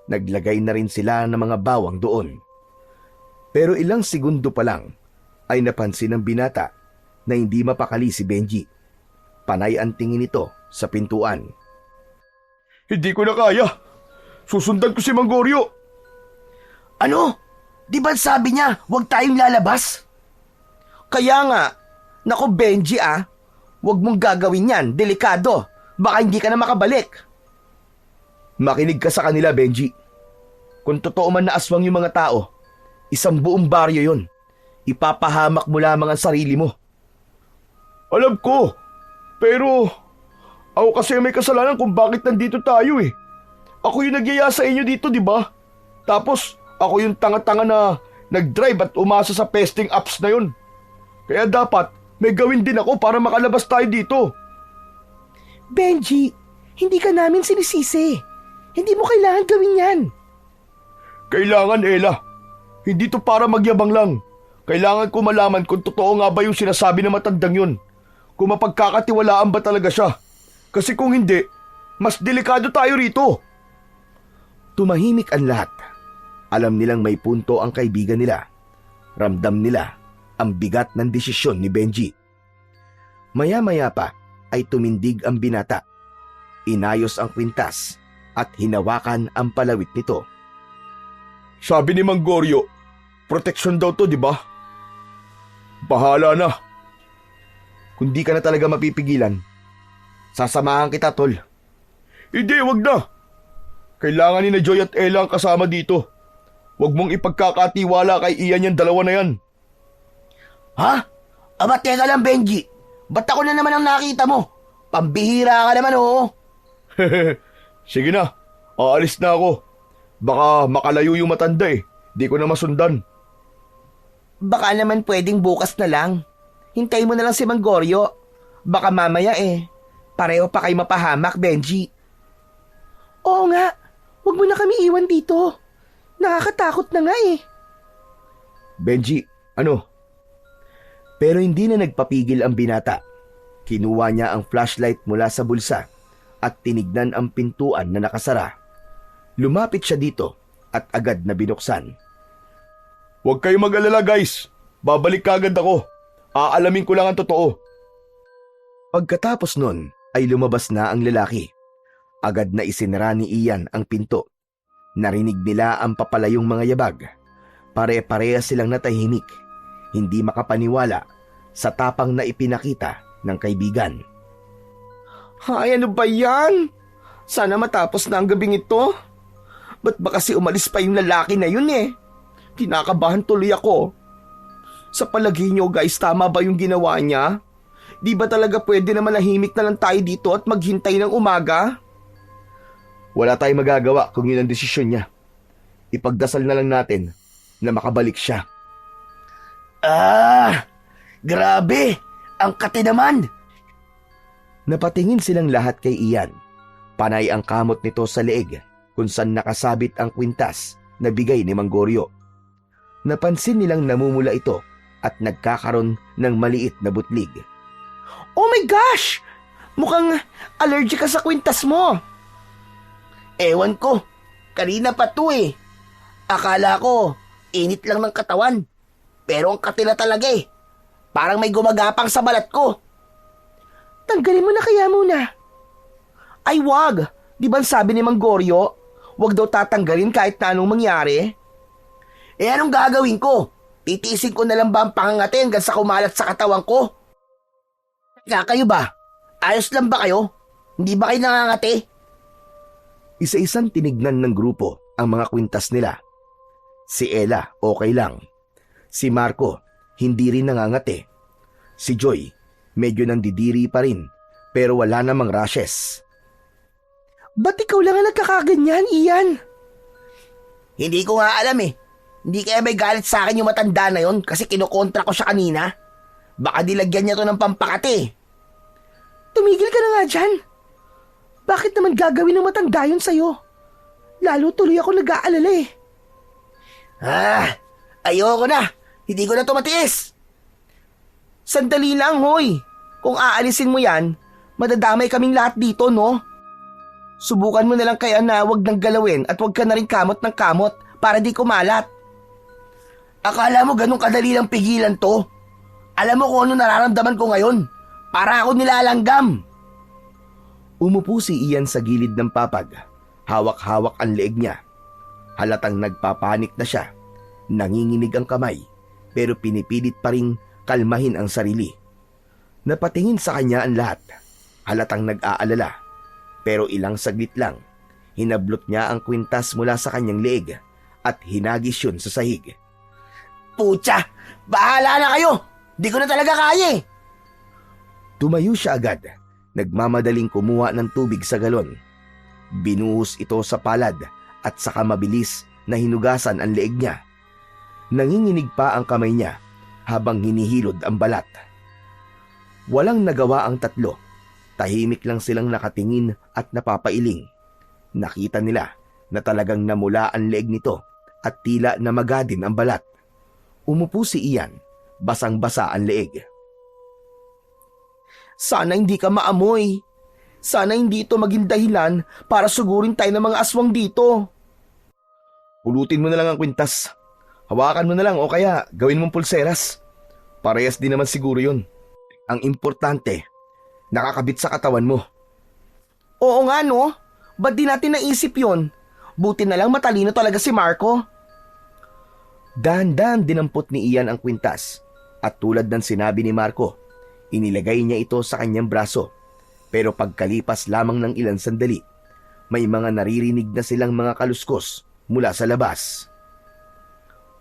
Naglagay na rin sila ng mga bawang doon. Pero ilang segundo pa lang ay napansin ng binata na hindi mapakali si Benji. Panay ang tingin nito sa pintuan.
Hindi ko na kaya. Susundan ko si Mang Goryo.
Ano? Di ba sabi niya, huwag tayong lalabas?
Kaya nga, naku Benji huwag mong gagawin yan, delikado. Baka hindi ka na makabalik. Makinig ka sa kanila, Benji. Kung totoo man na aswang yung mga tao, isang buong baryo yon. Ipapahamak mo lamang ang sarili mo.
Alam ko, pero ako kasi may kasalanan kung bakit nandito tayo eh. Ako yung nagyaya sa inyo dito, di ba? Tapos
ako yung tanga-tanga na nag-drive at umasa sa pesting apps na yun. Kaya dapat may gawin din ako para makalabas tayo dito.
Benji, hindi ka namin sinisisi. Hindi mo kailangan gawin yan.
Kailangan, Ella. Hindi to para magyabang lang. Kailangan ko malaman kung totoo nga ba yung sinasabi ng matandang yun. Kung mapagkakatiwalaan ba talaga siya. Kasi kung hindi, mas delikado tayo rito.
Tumahimik ang lahat. Alam nilang may punto ang kaibigan nila. Ramdam nila ang bigat ng desisyon ni Benji. Maya-maya pa ay tumindig ang binata. Inayos ang kwintas at hinawakan ang palawit nito.
Sabi ni Mang Goryo, proteksyon daw to, di ba? Bahala na.
Kung di ka na talaga mapipigilan, sasamahan kita, tol.
Hindi, wag na. Kailangan ni na Joy at Ella ang kasama dito. Wag mong ipagkakatiwala kay Ian yung dalawa na yan.
Ha? Aba, teka lang, Benji. Ba't ako na naman ang nakita mo? Pambihira ka naman, oo.
Sige na, aalis na ako. Baka makalayo yung matanda eh. Di ko na masundan.
Baka naman pwedeng bukas na lang. Hintayin mo na lang si Mang Goryo. Baka mamaya pareho pa kayo mapahamak, Benji. Oo nga. Huwag mo na kami iwan dito. Nakakatakot na nga eh.
Benji, ano? Pero hindi na nagpapigil ang binata. Kinuha niya ang flashlight mula sa bulsa at tinignan ang pintuan na nakasara. Lumapit siya dito at agad na binuksan.
Huwag kayo mag-alala, guys. Babalik kagad ako. Aalamin ko lang ang totoo.
Pagkatapos nun ay lumabas na ang lalaki. Agad na isinara ni Ian ang pinto. Narinig nila ang papalayong mga yabag. Pare-pareha silang natahimik, hindi makapaniwala sa tapang na ipinakita ng kaibigan.
Ay, ano ba yan? Sana matapos na ang gabing ito. Ba't ba kasi umalis pa yung lalaki na yun eh? Kinakabahan tuloy ako. Sa palagay nyo guys, tama ba yung ginawa niya? Di ba talaga pwede na manahimik na lang tayo dito at maghintay ng umaga?
Wala tayong magagawa kung yun ang desisyon niya. Ipagdasal na lang natin na makabalik siya.
Grabe! Ang kati naman!
Napatingin silang lahat kay Ian. Panay ang kamot nito sa leeg kung saan nakasabit ang kwintas na bigay ni Mang Goryo. Napansin nilang namumula ito at nagkakaroon ng maliit na butlig.
Oh my gosh! Mukhang allergic ka sa kwintas mo. Ewan ko, kanina pa to eh. Akala ko, init lang ng katawan. Pero ang katila talaga eh. Parang may gumagapang sa balat ko. Tanggalin mo na kaya muna. Ay wag, di ba sabi ni Mang Goryo, wag daw tatanggalin kahit na anong mangyari? Eh anong gagawin ko? Titiisin ko na lang ba ang pangangati hanggang sa kumalat sa katawan ko? Kaya kayo ba? Ayos lang ba kayo? Hindi ba kayo nangangati?
Isa-isang tinignan ng grupo ang mga kwintas nila. Si Ella, okay lang. Si Marco, hindi rin nangangati. Si Joy, medyo nandidiri pa rin, pero wala namang rashes.
Ba't ikaw lang ang nagkakaganyan, Ian? Hindi ko nga alam eh. Hindi kaya may galit sa akin yung matanda na yon kasi kinukontra ko siya kanina. Baka dilagyan niya to ng pampakati. Tumigil ka na nga dyan. Bakit naman gagawin ng matanda yun sa'yo? Lalo tuloy ako nag-aalala eh. Ayoko na. Hindi ko na to matiis. Sandali lang, hoy. Kung aalisin mo yan, madadamay kaming lahat dito, no? Subukan mo na lang kaya na wag nang galawin at wag ka na rin kamot ng kamot para di kumalat. Akala mo ganun kadali lang pigilan to? Alam mo kung ano nararamdaman ko ngayon? Para ako nilalanggam.
Umupo si Ian sa gilid ng papag. Hawak-hawak ang leeg niya. Halatang nagpapanik na siya. Nanginginig ang kamay, pero pinipilit pa ring kalmahin ang sarili. Napatingin sa kanya ang lahat. Halatang nag-aalala. Pero ilang saglit lang, hinablot niya ang kwintas mula sa kanyang leeg at hinagis yun sa sahig.
Pucha! Bahala na kayo! Di ko na talaga kaya eh!
Tumayo siya agad, nagmamadaling kumuha ng tubig sa galon. Binuhos ito sa palad at saka mabilis na hinugasan ang leeg niya. Nanginginig pa ang kamay niya habang hinihilod ang balat. Walang nagawa ang tatlo. Tahimik lang silang nakatingin at napapailing. Nakita nila na talagang namula ang leeg nito at tila namaga din ang balat. Umupo si Ian, basang-basa ang leeg.
Sana hindi ka maamoy. Sana hindi ito maging dahilan para sugurin tayo ng mga aswang dito.
Pulutin mo na lang ang kwintas. Hawakan mo na lang o kaya gawin mong pulseras. Parehas din naman siguro yun. Ang importante, nakakabit sa katawan mo.
Oo nga no, ba't di natin naisip yon? Buti na lang matalino talaga si Marco.
Dahan-dahan dinampot ni Ian ang kwintas at tulad ng sinabi ni Marco, inilagay niya ito sa kanyang braso. Pero pagkalipas lamang ng ilang sandali, may mga naririnig na silang mga kaluskos mula sa labas.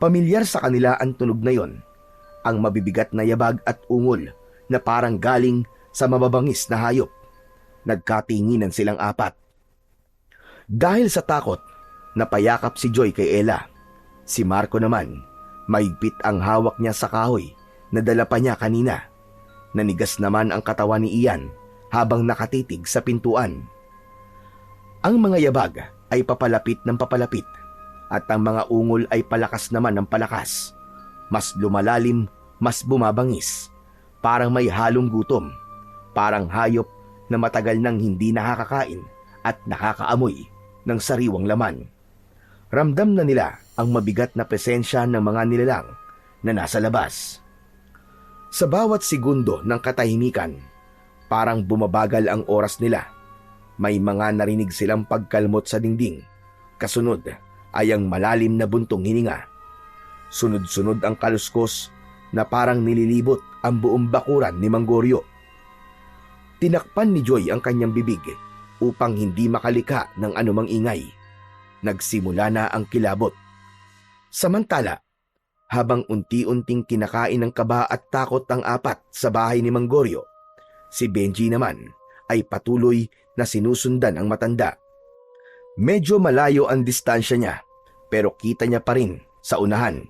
Pamilyar sa kanila ang tunog na yon, ang mabibigat na yabag at ungol na parang galing sa mababangis na hayop. Nagkatinginan silang apat. Dahil sa takot, napayakap si Joy kay Ella. Si Marco naman, mahigpit ang hawak niya sa kahoy na dala pa niya kanina. Nanigas naman ang katawan ni Ian habang nakatitig sa pintuan. Ang mga yabag ay papalapit ng papalapit at ang mga ungol ay palakas naman ng palakas. Mas lumalalim, mas bumabangis. Parang may halong gutom. Parang hayop na matagal nang hindi nakakakain at nakakaamoy ng sariwang laman. Ramdam na nila ang mabigat na presensya ng mga nilalang na nasa labas. Sa bawat segundo ng katahimikan, parang bumabagal ang oras nila. May mga narinig silang pagkalmot sa dingding. Kasunod ay ang malalim na buntong hininga. Sunod-sunod ang kaluskos na parang nililibot ang buong bakuran ni Manggorio. Tinakpan ni Joy ang kanyang bibig upang hindi makalika ng anumang ingay. Nagsimula na ang kilabot. Samantala, habang unti-unting kinakain ng kaba at takot ang apat sa bahay ni Manggorio, si Benji naman ay patuloy na sinusundan ang matanda. Medyo malayo ang distansya niya pero kita niya pa rin sa unahan.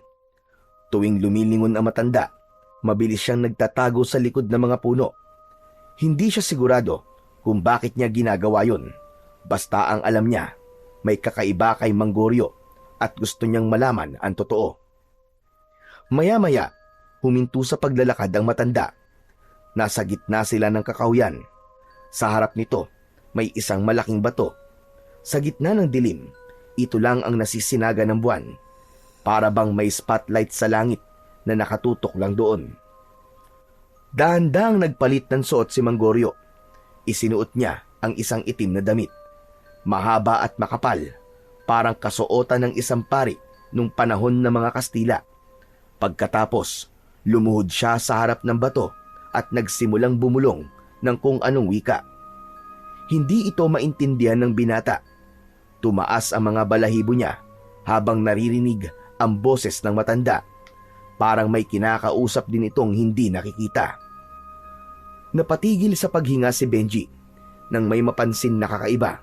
Tuwing lumilingon ang matanda, mabilis siyang nagtatago sa likod ng mga puno. Hindi siya sigurado kung bakit niya ginagawa yon. Basta ang alam niya, may kakaiba kay Manggorio at gusto niyang malaman ang totoo. Maya-maya, huminto sa paglalakad ang matanda. Nasa gitna sila ng kakawyan. Sa harap nito, may isang malaking bato. Sa gitna ng dilim, ito lang ang nasisinaga ng buwan. Para bang may spotlight sa langit na nakatutok lang doon. Dahan-dahang nagpalit ng suot si Manggorio. Isinuot niya ang isang itim na damit. Mahaba at makapal, parang kasuotan ng isang pari nung panahon ng mga Kastila. Pagkatapos, lumuhod siya sa harap ng bato at nagsimulang bumulong ng kung anong wika. Hindi ito maintindihan ng binata. Tumaas ang mga balahibo niya habang naririnig ang boses ng matanda. Parang may kinakausap din itong hindi nakikita. Napatigil sa paghinga si Benji nang may mapansin na kakaiba.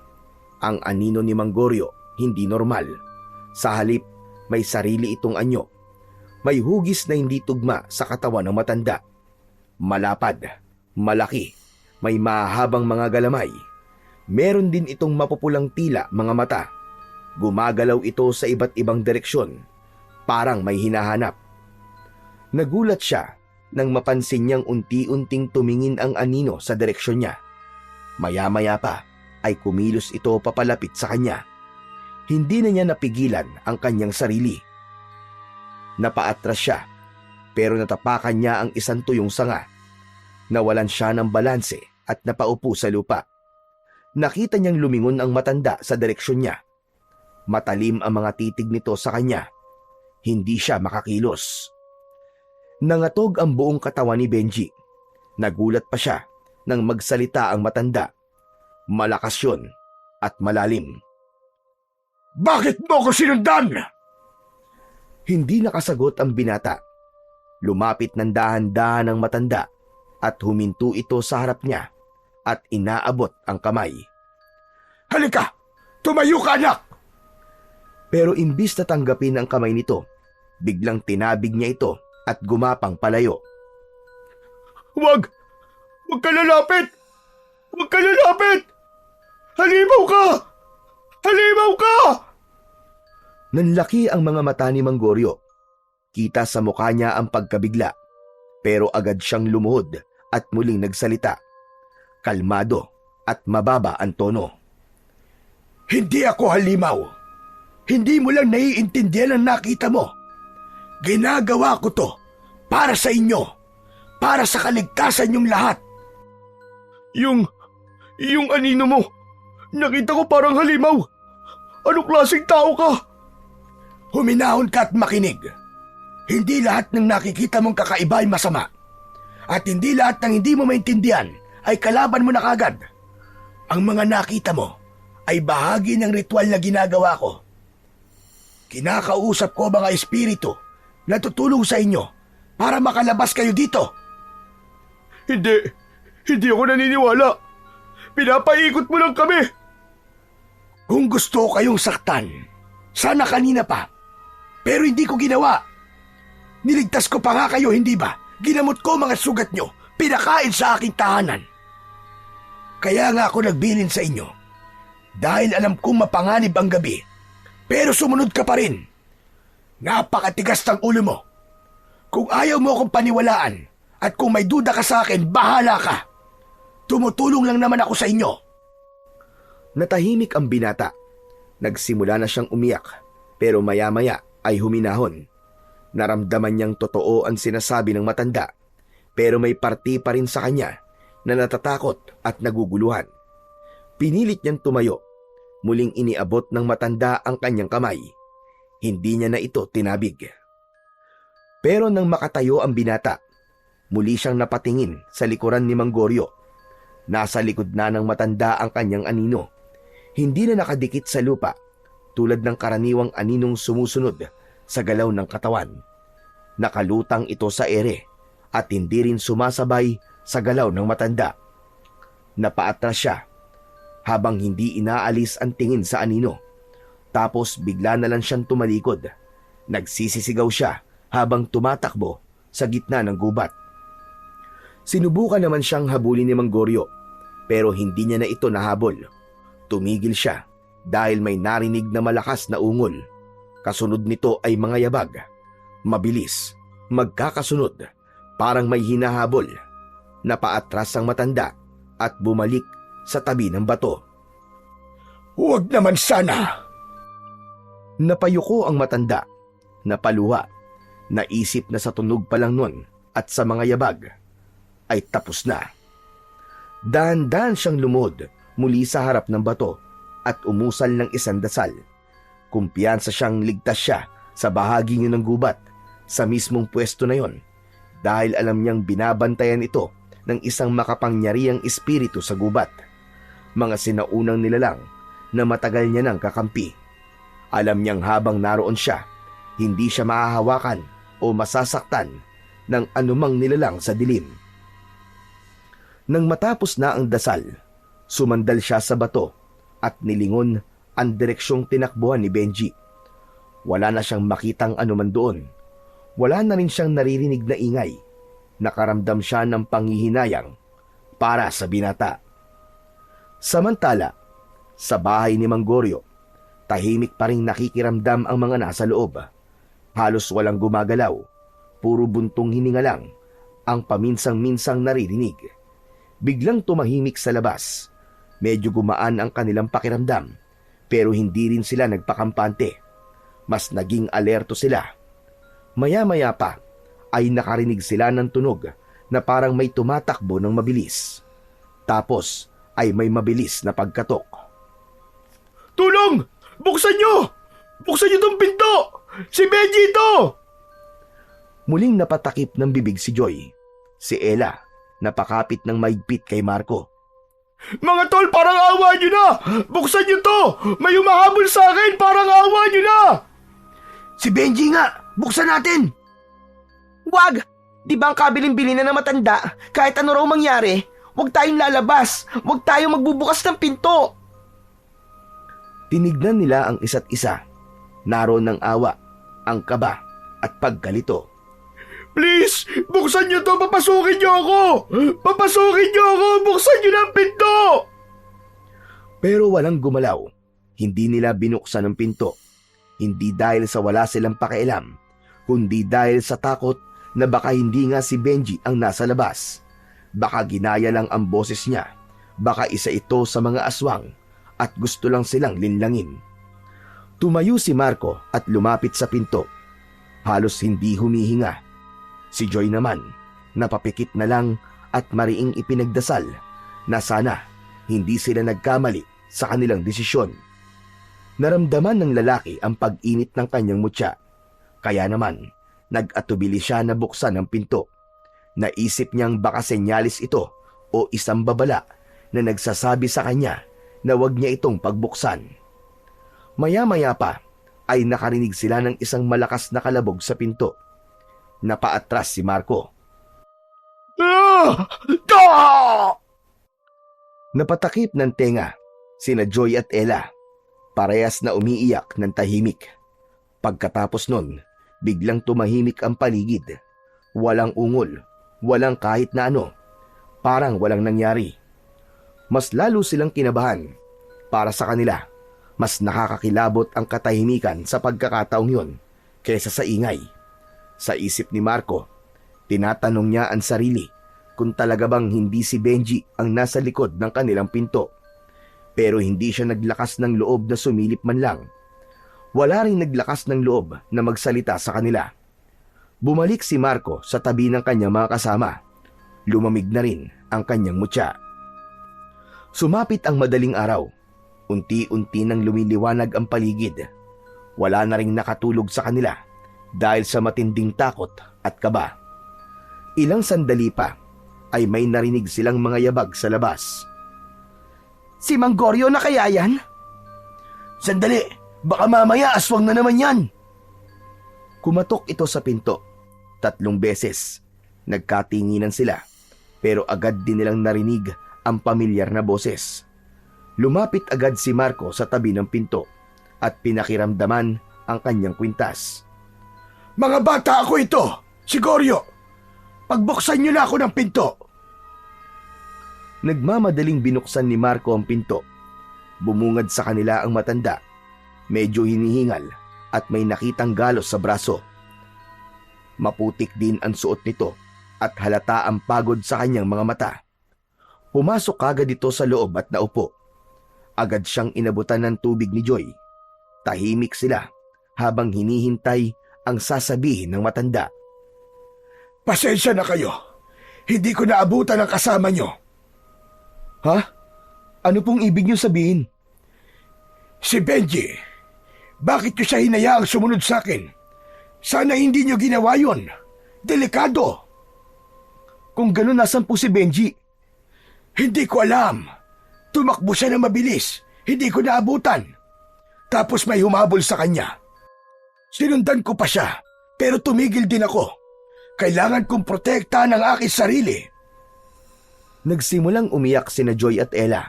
Ang anino ni Manggorio hindi normal. Sa halip, may sarili itong anyo. May hugis na hindi tugma sa katawan ng matanda. Malapad, malaki, may mahabang mga galamay. Meron din itong mapupulang tila mga mata. Gumagalaw ito sa iba't ibang direksyon. Parang may hinahanap. Nagulat siya nang mapansin niyang unti-unting tumingin ang anino sa direksyon niya. Maya-maya pa ay kumilos ito papalapit sa kanya. Hindi na niya napigilan ang kanyang sarili. Napaatras siya, pero natapakan niya ang isang tuyong sanga. Nawalan siya ng balanse at napaupo sa lupa. Nakita niyang lumingon ang matanda sa direksyon niya. Matalim ang mga titig nito sa kanya. Hindi siya makakilos. Nangatog ang buong katawan ni Benji. Nagulat pa siya nang magsalita ang matanda. Malakas yun at malalim.
Bakit mo ko sinundan?
Hindi nakasagot ang binata. Lumapit ng dahan-dahan ang matanda at huminto ito sa harap niya at inaabot ang kamay.
Halika! Tumayo ka, anak!
Pero imbis na tanggapin ang kamay nito, biglang tinabig niya ito at gumapang palayo.
Wag! Huwag ka lalapit! Huwag ka lalapit! Halimaw ka! Halimaw ka!
Nanlaki ang mga mata ni Mang Goryo. Kita sa mukha niya ang pagkabigla, pero agad siyang lumuhod at muling nagsalita. Kalmado at mababa ang tono.
Hindi ako halimaw. Hindi mo lang naiintindihan ang nakita mo. Ginagawa ko to para sa inyo. Para sa kaligtasan niyong lahat. Yung anino mo, nakita ko parang halimaw. Anong klaseng tao ka? Huminahon ka at makinig. Hindi lahat ng nakikita mong kakaiba ay masama. At hindi lahat ng hindi mo maintindihan ay kalaban mo na kagad. Ang mga nakita mo ay bahagi ng ritual na ginagawa ko. Kinakausap ko mga espiritu na tutulong sa inyo para makalabas kayo dito. Hindi ako naniniwala. Pinapaikot mo lang kami. Kung gusto kayong saktan, sana kanina pa. Pero hindi ko ginawa. Niligtas ko pa nga kayo, hindi ba? Ginamot ko mga sugat nyo, pinakain sa aking tahanan. Kaya nga ako nagbilin sa inyo. Dahil alam kong mapanganib ang gabi. Pero sumunod ka pa rin. Napakatigas ng ulo mo. Kung ayaw mo akong paniwalaan at kung may duda ka sa akin, bahala ka. Tumutulong lang naman ako sa inyo.
Natahimik ang binata. Nagsimula na siyang umiyak, pero maya-maya ay huminahon. Naramdaman niyang totoo ang sinasabi ng matanda, pero may parti pa rin sa kanya na natatakot at naguguluhan. Pinilit niyang tumayo. Muling iniabot ng matanda ang kanyang kamay. Hindi niya na ito tinabig. Pero nang makatayo ang binata, muli siyang napatingin sa likuran ni Mang Goryo. Nasa likod na ng matanda ang kanyang anino. Hindi na nakadikit sa lupa, tulad ng karaniwang aninong sumusunod sa galaw ng katawan. Nakalutang ito sa ere at hindi rin sumasabay sa galaw ng matanda. Napaatras siya habang hindi inaalis ang tingin sa anino. Tapos bigla na lang siyang tumalikod. Nagsisisigaw siya habang tumatakbo sa gitna ng gubat. Sinubukan naman siyang habulin ni Mang Goryo, pero hindi niya na ito nahabol. Tumigil siya dahil may narinig na malakas na ungol. Kasunod nito ay mga yabag. Mabilis, magkakasunod, parang may hinahabol. Napaatras ang matanda at bumalik sa tabi ng bato.
Huwag naman sana!
Napayuko ang matanda, napaluha, naisip na sa tunog pa lang nun at sa mga yabag ay tapos na. Dahan-dahan siyang lumod muli sa harap ng bato at umusal ng isang dasal. Kumpiyansa siyang ligtas siya sa bahagi niyo ng gubat sa mismong pwesto na yon dahil alam niyang binabantayan ito ng isang makapangyarihang espiritu sa gubat. Mga sinaunang nilalang na matagal niya nang kakampi. Alam niyang habang naroon siya, hindi siya mahahawakan o masasaktan ng anumang nilalang sa dilim. Nang matapos na ang dasal, sumandal siya sa bato at nilingon ang direksyong tinakbuhan ni Benji. Wala na siyang makitang anuman doon. Wala na rin siyang naririnig na ingay. Nakaramdam siya ng panghihinayang para sa binata. Samantala, sa bahay ni Mang Goryo, tahimik pa rin nakikiramdam ang mga nasa loob. Halos walang gumagalaw, puro buntong hininga lang ang paminsang-minsang naririnig. Biglang tumahimik sa labas. Medyo gumaan ang kanilang pakiramdam, pero hindi rin sila nagpakampante. Mas naging alerto sila. Maya-maya pa ay nakarinig sila ng tunog na parang may tumatakbo ng mabilis. Tapos ay may mabilis na pagkatok.
Tulong! Buksan nyo! Buksan nyo tong pinto! Si Benji ito!
Muling napatakip ng bibig si Joy. Si Ella, napakapit ng maigpit kay Marco.
Mga tol, parang awa nyo na! Buksan nyo to! May umahabol sa akin! Parang awa nyo na!
Si Benji nga! Buksan natin! Wag! Di ba ang kabilin-bilin na matanda? Kahit ano raw mangyari, wag tayong lalabas. Wag tayong magbubukas ng pinto.
Tinignan nila ang isa't isa. Naroon ng awa, ang kaba at pagkalito.
Please, buksan niyo to, papasukin niyo ako! Papasukin niyo ako, buksan niyo ng pinto!
Pero walang gumalaw. Hindi nila binuksan ang pinto. Hindi dahil sa wala silang pakialam, kundi dahil sa takot na baka hindi nga si Benji ang nasa labas. Baka ginaya lang ang boses niya. Baka isa ito sa mga aswang at gusto lang silang linlangin. Tumayo si Marco at lumapit sa pinto. Halos hindi humihinga. Si Joy naman, napapikit na lang at mariing ipinagdasal na sana hindi sila nagkamali sa kanilang desisyon. Naramdaman ng lalaki ang pag-init ng kanyang mutya. Kaya naman, nag-atubili siya na buksan ang pinto. Naisip niyang baka senyalis ito o isang babala na nagsasabi sa kanya na huwag niya itong pagbuksan. Maya-maya pa ay nakarinig sila ng isang malakas na kalabog sa pinto. Napaatras si Marco. Napatakip ng tenga sina Joy at Ella. Parehas na umiiyak ng tahimik. Pagkatapos nun, biglang tumahimik ang paligid. Walang ungol, walang kahit na ano. Parang walang nangyari. Mas lalo silang kinabahan. Para sa kanila, mas nakakakilabot ang katahimikan sa pagkakataong yun kaysa sa ingay. Sa isip ni Marco, tinatanong niya ang sarili kung talaga bang hindi si Benji ang nasa likod ng kanilang pinto. Pero hindi siya naglakas ng loob na sumilip man lang. Wala rin naglakas ng loob na magsalita sa kanila. Bumalik si Marco sa tabi ng kanyang mga kasama. Lumamig na rin ang kanyang mutya. Sumapit ang madaling araw. Unti-unti nang lumiliwanag ang paligid. Wala na ring nakatulog sa kanila dahil sa matinding takot at kaba. Ilang sandali pa ay may narinig silang mga yabag sa labas.
Si Mang Goryo na kaya yan?
Sandali, baka mamaya aswang na naman yan.
Kumatok ito sa pinto. 3 beses. Nagkatinginan sila pero agad din nilang narinig ang pamilyar na boses. Lumapit agad si Marco sa tabi ng pinto at pinakiramdaman ang kanyang kwintas.
Mga bata, ako ito, si Goryo. Pagbuksan niyo na ako ng pinto.
Nagmamadaling binuksan ni Marco ang pinto. Bumungad sa kanila ang matanda. Medyo hinihingal at may nakitang galos sa braso. Maputik din ang suot nito at halata ang pagod sa kanyang mga mata. Pumasok agad ito sa loob at naupo. Agad siyang inabutan ng tubig ni Joy. Tahimik sila habang hinihintay ang sasabihin ng matanda.
Pasensya na kayo. Hindi ko naabutan ang kasama nyo.
Ha? Ano pong ibig niyo sabihin?
Si Benji. Bakit nyo siya hinayaang sumunod sa akin? Sana hindi nyo ginawa yun. Delikado.
Kung gano'n, nasan po si Benji?
Hindi ko alam. Tumakbo siya na mabilis. Hindi ko naabutan. Tapos may humabol sa kanya. Sinundan ko pa siya, pero tumigil din ako. Kailangan kong protektahan ang aking sarili.
Nagsimulang umiyak sina Joy at Ella.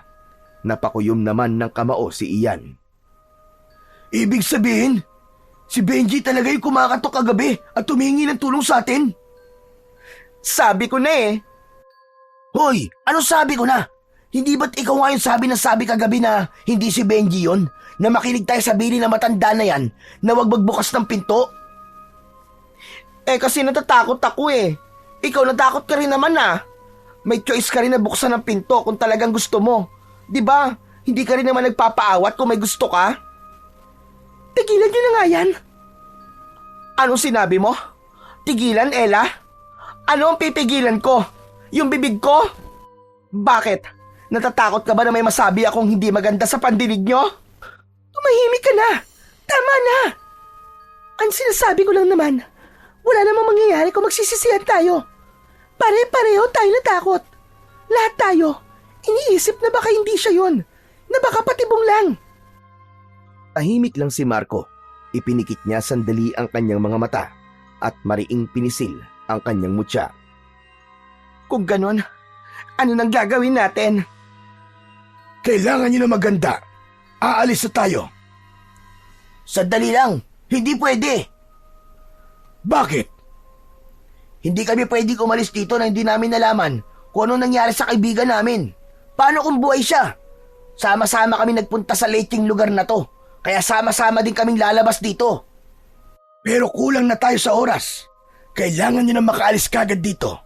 Napakuyom naman ng kamao si Ian.
Ibig sabihin, si Benji talaga yung kumakatok kagabi at tumingi ng tulong sa atin?
Sabi ko na eh.
Hoy, ano sabi ko na? Hindi ba't ikaw nga yung sabi kagabi na hindi si Benji yun? Na makinig tayo sa bili na matanda na yan na wag magbukas ng pinto?
Eh kasi natatakot ako eh. Ikaw natakot ka rin naman ah. May choice ka rin na buksan ng pinto kung talagang gusto mo. 'Di ba? Hindi ka rin naman nagpapaawat kung may gusto ka. Tigilan niyo na nga yan. Anong sinabi mo? Tigilan, Ella? Ano ang pipigilan ko? Yung bibig ko? Bakit? Natatakot ka ba na may masabi akong hindi maganda sa pandinig nyo? Tumahimik ka na! Tama na! Ang sinasabi ko lang naman, wala namang mangyayari kung magsisisihan tayo. Pare-pareho tayo natakot. Lahat tayo, iniisip na baka hindi siya yun, na baka patibong lang.
Tahimik lang si Marco. Ipinikit niya sandali ang kanyang mga mata at mariing pinisil ang kanyang mutya.
Kung ganon, ano nang gagawin natin?
Kailangan nyo na maganda. Aalis na tayo.
Sandali lang, Hindi pwede.
Bakit?
Hindi kami pwedeng umalis dito na hindi namin nalaman kung anong nangyari sa kaibigan namin. Paano kung buhay siya? Sama-sama kami nagpunta sa laking lugar na to. Kaya sama-sama din kaming lalabas dito.
Pero kulang na tayo sa oras. Kailangan nyo na makaalis kagad dito.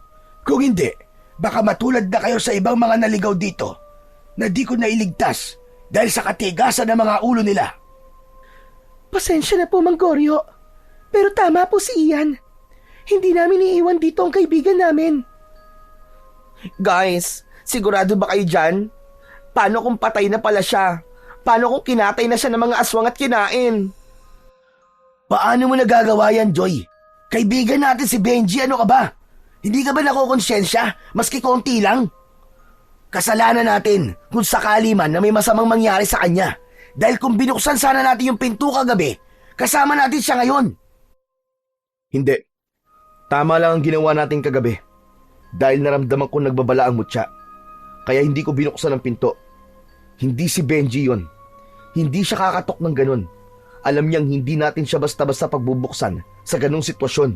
Kung hindi, baka matulad na kayo sa ibang mga naligaw dito na di ko nailigtas dahil sa katigasan ng mga ulo nila.
Pasensya na po, Mang Goryo. Pero tama po si Ian. Hindi namin iiwan dito ang kaibigan namin. Guys, sigurado ba kayo dyan? Paano kung patay na pala siya? Paano kung kinatay na siya ng mga aswang at kinain?
Paano mo nagagawa yan, Joy? Kaibigan natin si Benji, ano ka ba? Hindi ka ba nakokonsensya, maski konti lang? Kasalanan natin kung sakali man na may masamang mangyari sa kanya. Dahil kung binuksan sana natin yung pinto kagabi, kasama natin siya ngayon.
Hindi. Tama lang ang ginawa natin kagabi. Dahil naramdaman ko nagbabala ang mutya. Kaya hindi ko binuksan ang pinto. Hindi si Benji yon. Hindi siya kakatok ng ganun. Alam niyang hindi natin siya basta-basta pagbubuksan sa ganung sitwasyon.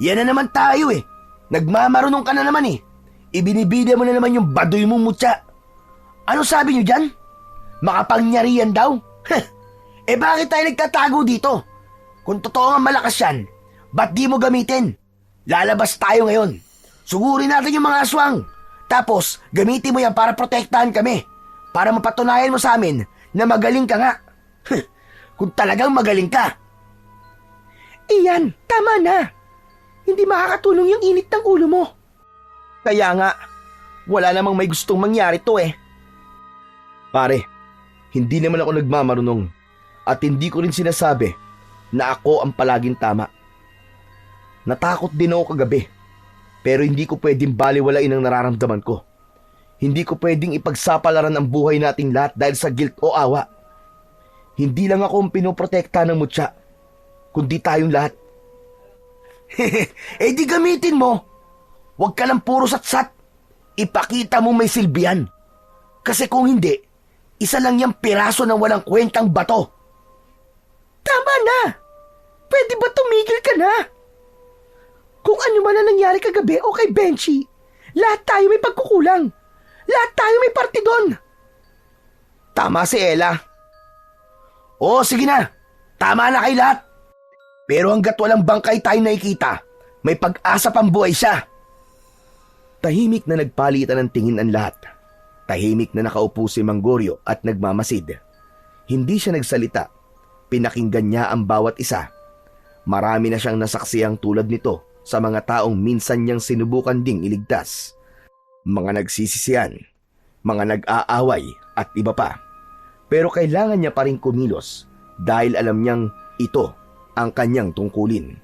Yan na naman tayo eh. Nagmamarunong ka na naman eh. Ibinibida mo na naman yung baduy mong mutya. Ano sabi niyo dyan? Makapangyarihan daw? Bakit tayo nagtatago dito? Kung totoo nga malakas yan, ba't di mo gamitin? Lalabas tayo ngayon. Sugurin natin yung mga aswang. Tapos, gamitin mo yan para protektahan kami. Para mapatunayan mo sa amin na magaling ka nga. Kung talagang magaling ka.
Ian, tama na. Hindi makakatulong yung init ng ulo mo.
Kaya nga, wala namang may gustong mangyari to eh. Pare, hindi naman ako nagmamarunong at hindi ko rin sinasabi na ako ang palaging tama. Natakot din ako kagabi, pero hindi ko pwedeng baliwalain ang nararamdaman ko. Hindi ko pwedeng ipagsapalaran ang buhay nating lahat dahil sa guilt o awa. Hindi lang ako ang pinoprotekta ng mutya, kundi tayong lahat.
Di gamitin mo. Huwag ka lang puro satsat. Ipakita mo may silbihan. Kasi kung hindi, isa lang yung piraso ng walang kwentang bato.
Tama na! Pwede ba tumigil ka na? Kung ano man ang nangyari kagabi o kay Benji, lahat tayo may pagkukulang. Lahat tayo may parte doon.
Tama si Ella. Oo, sige na. Tama na kay lahat. Pero hanggat walang bangkay tayo nakikita, may pag-asa pang buhay siya.
Tahimik na nagpalitan ng tingin ang lahat. Tahimik na nakaupo si Mang Goryo at nagmamasid. Hindi siya nagsalita. Pinakinggan niya ang bawat isa. Marami na siyang nasaksiyang tulad nito sa mga taong minsan niyang sinubukan ding iligtas. Mga nagsisisihan, mga nag-aaway at iba pa. Pero kailangan niya pa rin kumilos dahil alam niyang ito ang kanyang tungkulin.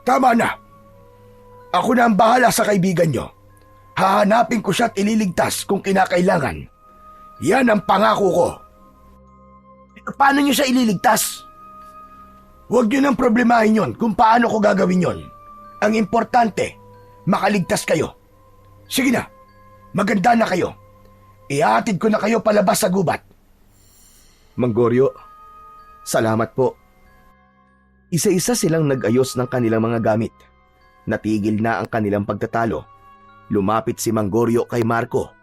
Tama na. Ako na ang bahala sa kaibigan niyo. Hahanapin ko siya at ililigtas kung kinakailangan. Yan ang pangako ko. Paano niyo siya ililigtas? Huwag niyo nang problemahin yon kung paano ko gagawin yon. Ang importante, makaligtas kayo. Sige na, maganda na kayo. Ihatid ko na kayo palabas sa gubat.
Mang Goryo, salamat po. Isa-isa silang nag-ayos ng kanilang mga gamit. Natigil na ang kanilang pagtatalo. Lumapit si Mang Goryo kay Marco.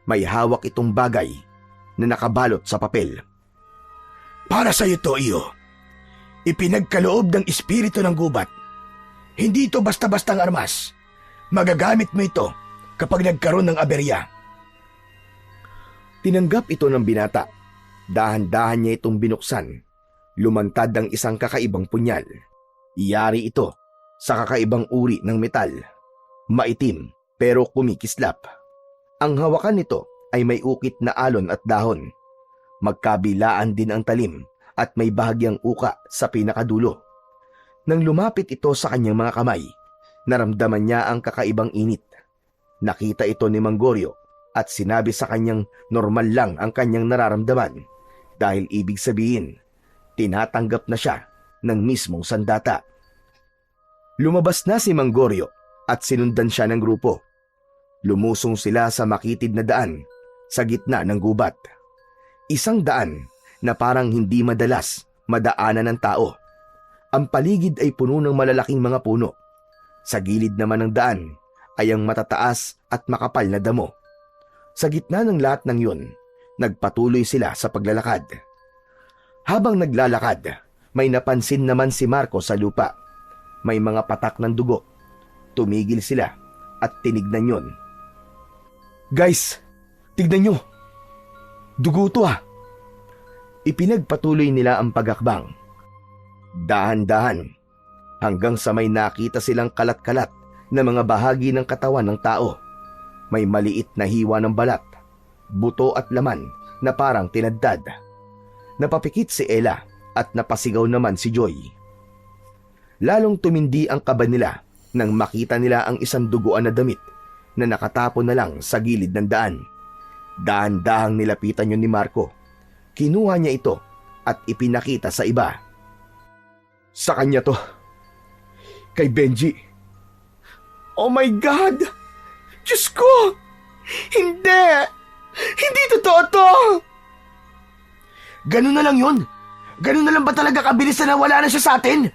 May hawak itong bagay na nakabalot sa papel.
Para sa iyo to, Iyo. Ipinagkaloob ng espiritu ng gubat. Hindi ito basta-bastang armas. Magagamit mo ito kapag nagkaroon ng aberya.
Tinanggap ito ng binata. Dahan-dahan niya itong binuksan. Lumantad ang isang kakaibang punyal. Iyari ito sa kakaibang uri ng metal. Maitim pero kumikislap. Ang hawakan nito ay may ukit na alon at dahon. Magkabilaan din ang talim at may bahagyang uka sa pinakadulo. Nang lumapit ito sa kanyang mga kamay, naramdaman niya ang kakaibang init. Nakita ito ni Mang Goryo at sinabi sa kanyang normal lang ang kanyang nararamdaman dahil ibig sabihin, tinatanggap na siya ng mismong sandata. Lumabas na si Mang Goryo at sinundan siya ng grupo. Lumusong sila sa makitid na daan sa gitna ng gubat. Isang daan na parang hindi madalas madaanan ng tao. Ang paligid ay puno ng malalaking mga puno. Sa gilid naman ng daan ay ang matataas at makapal na damo. Sa gitna ng lahat ng yun, nagpatuloy sila sa paglalakad. Habang naglalakad, may napansin naman si Marco sa lupa. May mga patak ng dugo. Tumigil sila at tinignan yun. "Guys, tignan nyo. Dugo to ah." Ipinagpatuloy nila ang pagakbang. Dahan-dahan, hanggang sa may nakita silang kalat-kalat na mga bahagi ng katawan ng tao. May maliit na hiwa ng balat, buto at laman na parang tinaddad. Napapikit si Ella at napasigaw naman si Joy. Lalong tumindi ang kaba nila nang makita nila ang isang duguan na damit na nakatapon na lang sa gilid ng daan. Dahan-dahang nilapitan yun ni Marco. Kinuha niya ito at ipinakita sa iba. "Sa kanya to. Kay Benji."
Oh my God! Diyos ko! Hindi! Hindi totoo to!
"Ganun na lang yun? Ganun na lang ba talaga kabilis na nawala na siya sa atin?"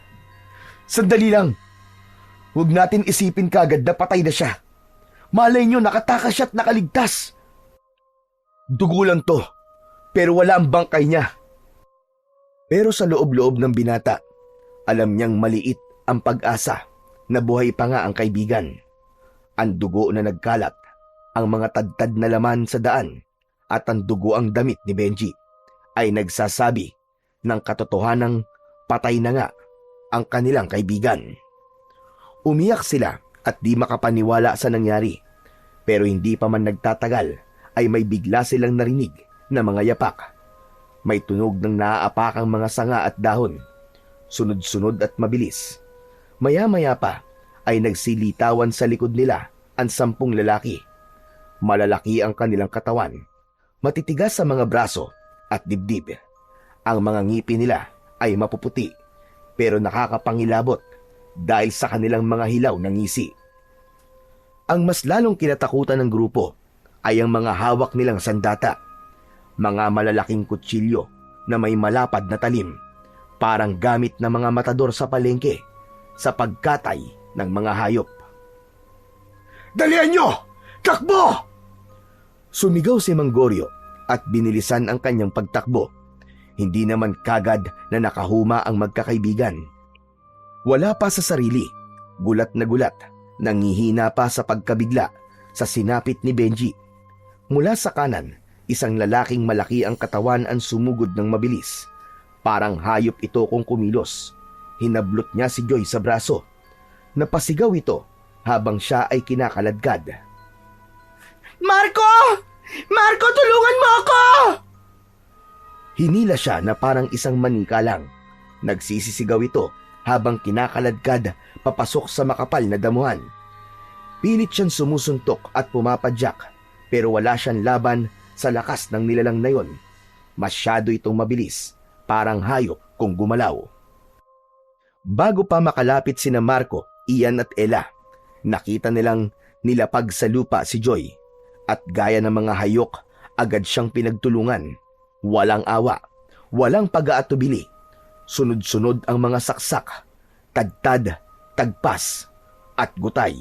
"Sandali lang. Huwag natin isipin kagad na patay na siya. Malay nyo nakatakas siya at nakaligtas. Dugo lang to, pero wala ang bangkay niya." Pero sa loob-loob ng binata, alam niyang maliit ang pag-asa na buhay pa nga ang kaibigan. Ang dugo na nagkalat, ang mga tadtad na laman sa daan, at ang dugo ang damit ni Benji ay nagsasabi ng katotohanang patay na nga ang kanilang kaibigan. Umiyak sila at di makapaniwala sa nangyari. Pero hindi pa man nagtatagal ay may bigla silang narinig na mga yapak. May tunog ng naaapakang mga sanga at dahon. Sunod-sunod at mabilis. Maya-maya pa ay nagsilitawan sa likod nila ang 10 lalaki. Malalaki ang kanilang katawan. Matitigas sa mga braso at dibdib. Ang mga ngipin nila ay mapuputi pero nakakapangilabot dahil sa kanilang mga hilaw na ngisi. Ang mas lalong kinatakutan ng grupo ay ang mga hawak nilang sandata. Mga malalaking kutsilyo na may malapad na talim, parang gamit ng mga matador sa palengke sa pagkatay ng mga hayop.
Dalian nyo! Takbo!
Sumigaw si Manggorio at binilisan ang kanyang pagtakbo. Hindi naman kagad na nakahuma ang magkakaibigan. Wala pa sa sarili, gulat na gulat, nangihina pa sa pagkabigla sa sinapit ni Benji. Mula sa kanan, isang lalaking malaki ang katawan ang sumugod ng mabilis. Parang hayop ito kung kumilos. Hinablot niya si Joy sa braso. Napasigaw ito habang siya ay kinakaladkad.
Marco! Marco, tulungan mo ako!
Hinila siya na parang isang manika lang. Nagsisisigaw ito habang kinakaladkad papasok sa makapal na damuhan. Pilit siyang sumusuntok at pumapadyak pero wala siyang laban sa lakas ng nilalang na yon. Masyado itong mabilis, parang hayop kung gumalaw. Bago pa makalapit sina Marco, Ian at Ella, nakita nilang nilapag sa lupa si Joy at gaya ng mga hayok, agad siyang pinagtulungan. Walang awa, walang pag-aatubili. Sunod-sunod ang mga saksak, tadtad, tagpas, at gutay.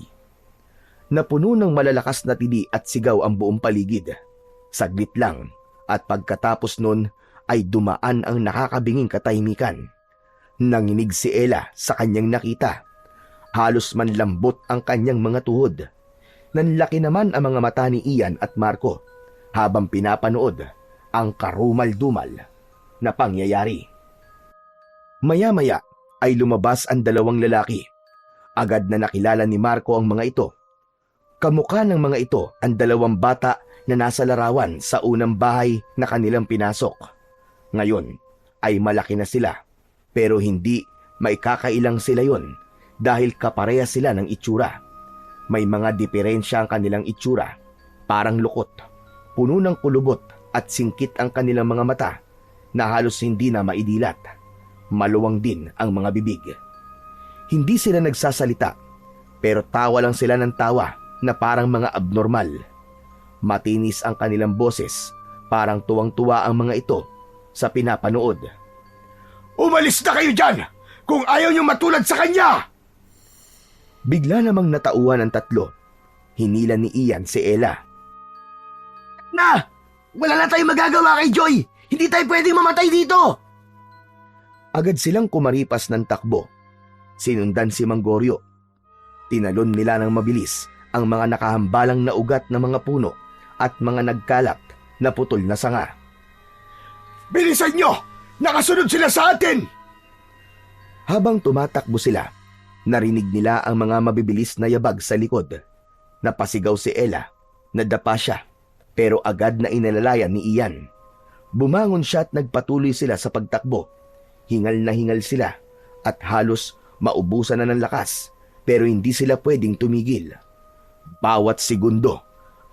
Napuno ng malalakas na tili at sigaw ang buong paligid. Saglit lang, at pagkatapos nun ay dumaan ang nakakabinging katahimikan. Nanginig si Ella sa kanyang nakita. Halos manlambot ang kanyang mga tuhod. Nanlaki naman ang mga mata ni Ian at Marco habang pinapanood ang karumal-dumal na pangyayari. Maya-maya ay lumabas ang 2 lalaki. Agad na nakilala ni Marco ang mga ito. Kamukha ng mga ito ang 2 bata na nasa larawan sa unang bahay na kanilang pinasok. Ngayon ay malaki na sila pero hindi maikakailang sila yon dahil kapareha sila ng itsura. May mga diferensya ang kanilang itsura, parang lukot, puno ng kulubot at singkit ang kanilang mga mata na halos hindi na maidilat. Maluwang din ang mga bibig. Hindi sila nagsasalita pero tawa lang sila ng tawa na parang mga abnormal. Matinis ang kanilang boses, parang tuwang-tuwa ang mga ito sa pinapanood.
Umalis na kayo dyan kung ayaw niyo matulad sa kanya!
Bigla namang natauhan ang tatlo. Hinila ni Ian si Ella.
Na! Wala na tayong magagawa kay Joy! Hindi tayo pwedeng mamatay dito!
Agad silang kumaripas ng takbo. Sinundan si Manggorio. Tinalon nila ng mabilis ang mga nakahambalang na ugat ng mga puno at mga nagkalap na putol na sanga.
Bilisan nyo! Nakasunod sila sa atin!
Habang tumatakbo sila, narinig nila ang mga mabibilis na yabag sa likod. Napasigaw si Ella, nadapa siya, pero agad na inalalayan ni Ian. Bumangon siya at nagpatuloy sila sa pagtakbo. Hingal na hingal sila at halos maubusan na ng lakas, pero hindi sila pwedeng tumigil. Bawat segundo,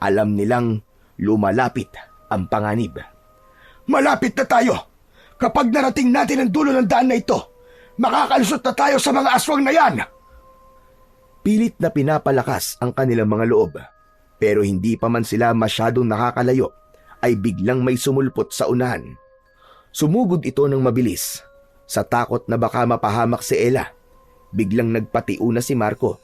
alam nilang lumalapit ang panganib.
Malapit na tayo! Kapag narating natin ang dulo ng daan na ito, makakalusot na tayo sa mga aswang na yan!
Pilit na pinapalakas ang kanilang mga loob, pero hindi pa man sila masyadong nakakalayo, ay biglang may sumulpot sa unahan. Sumugod ito ng mabilis. Sa takot na baka mapahamak si Ella, biglang nagpatiuna si Marco.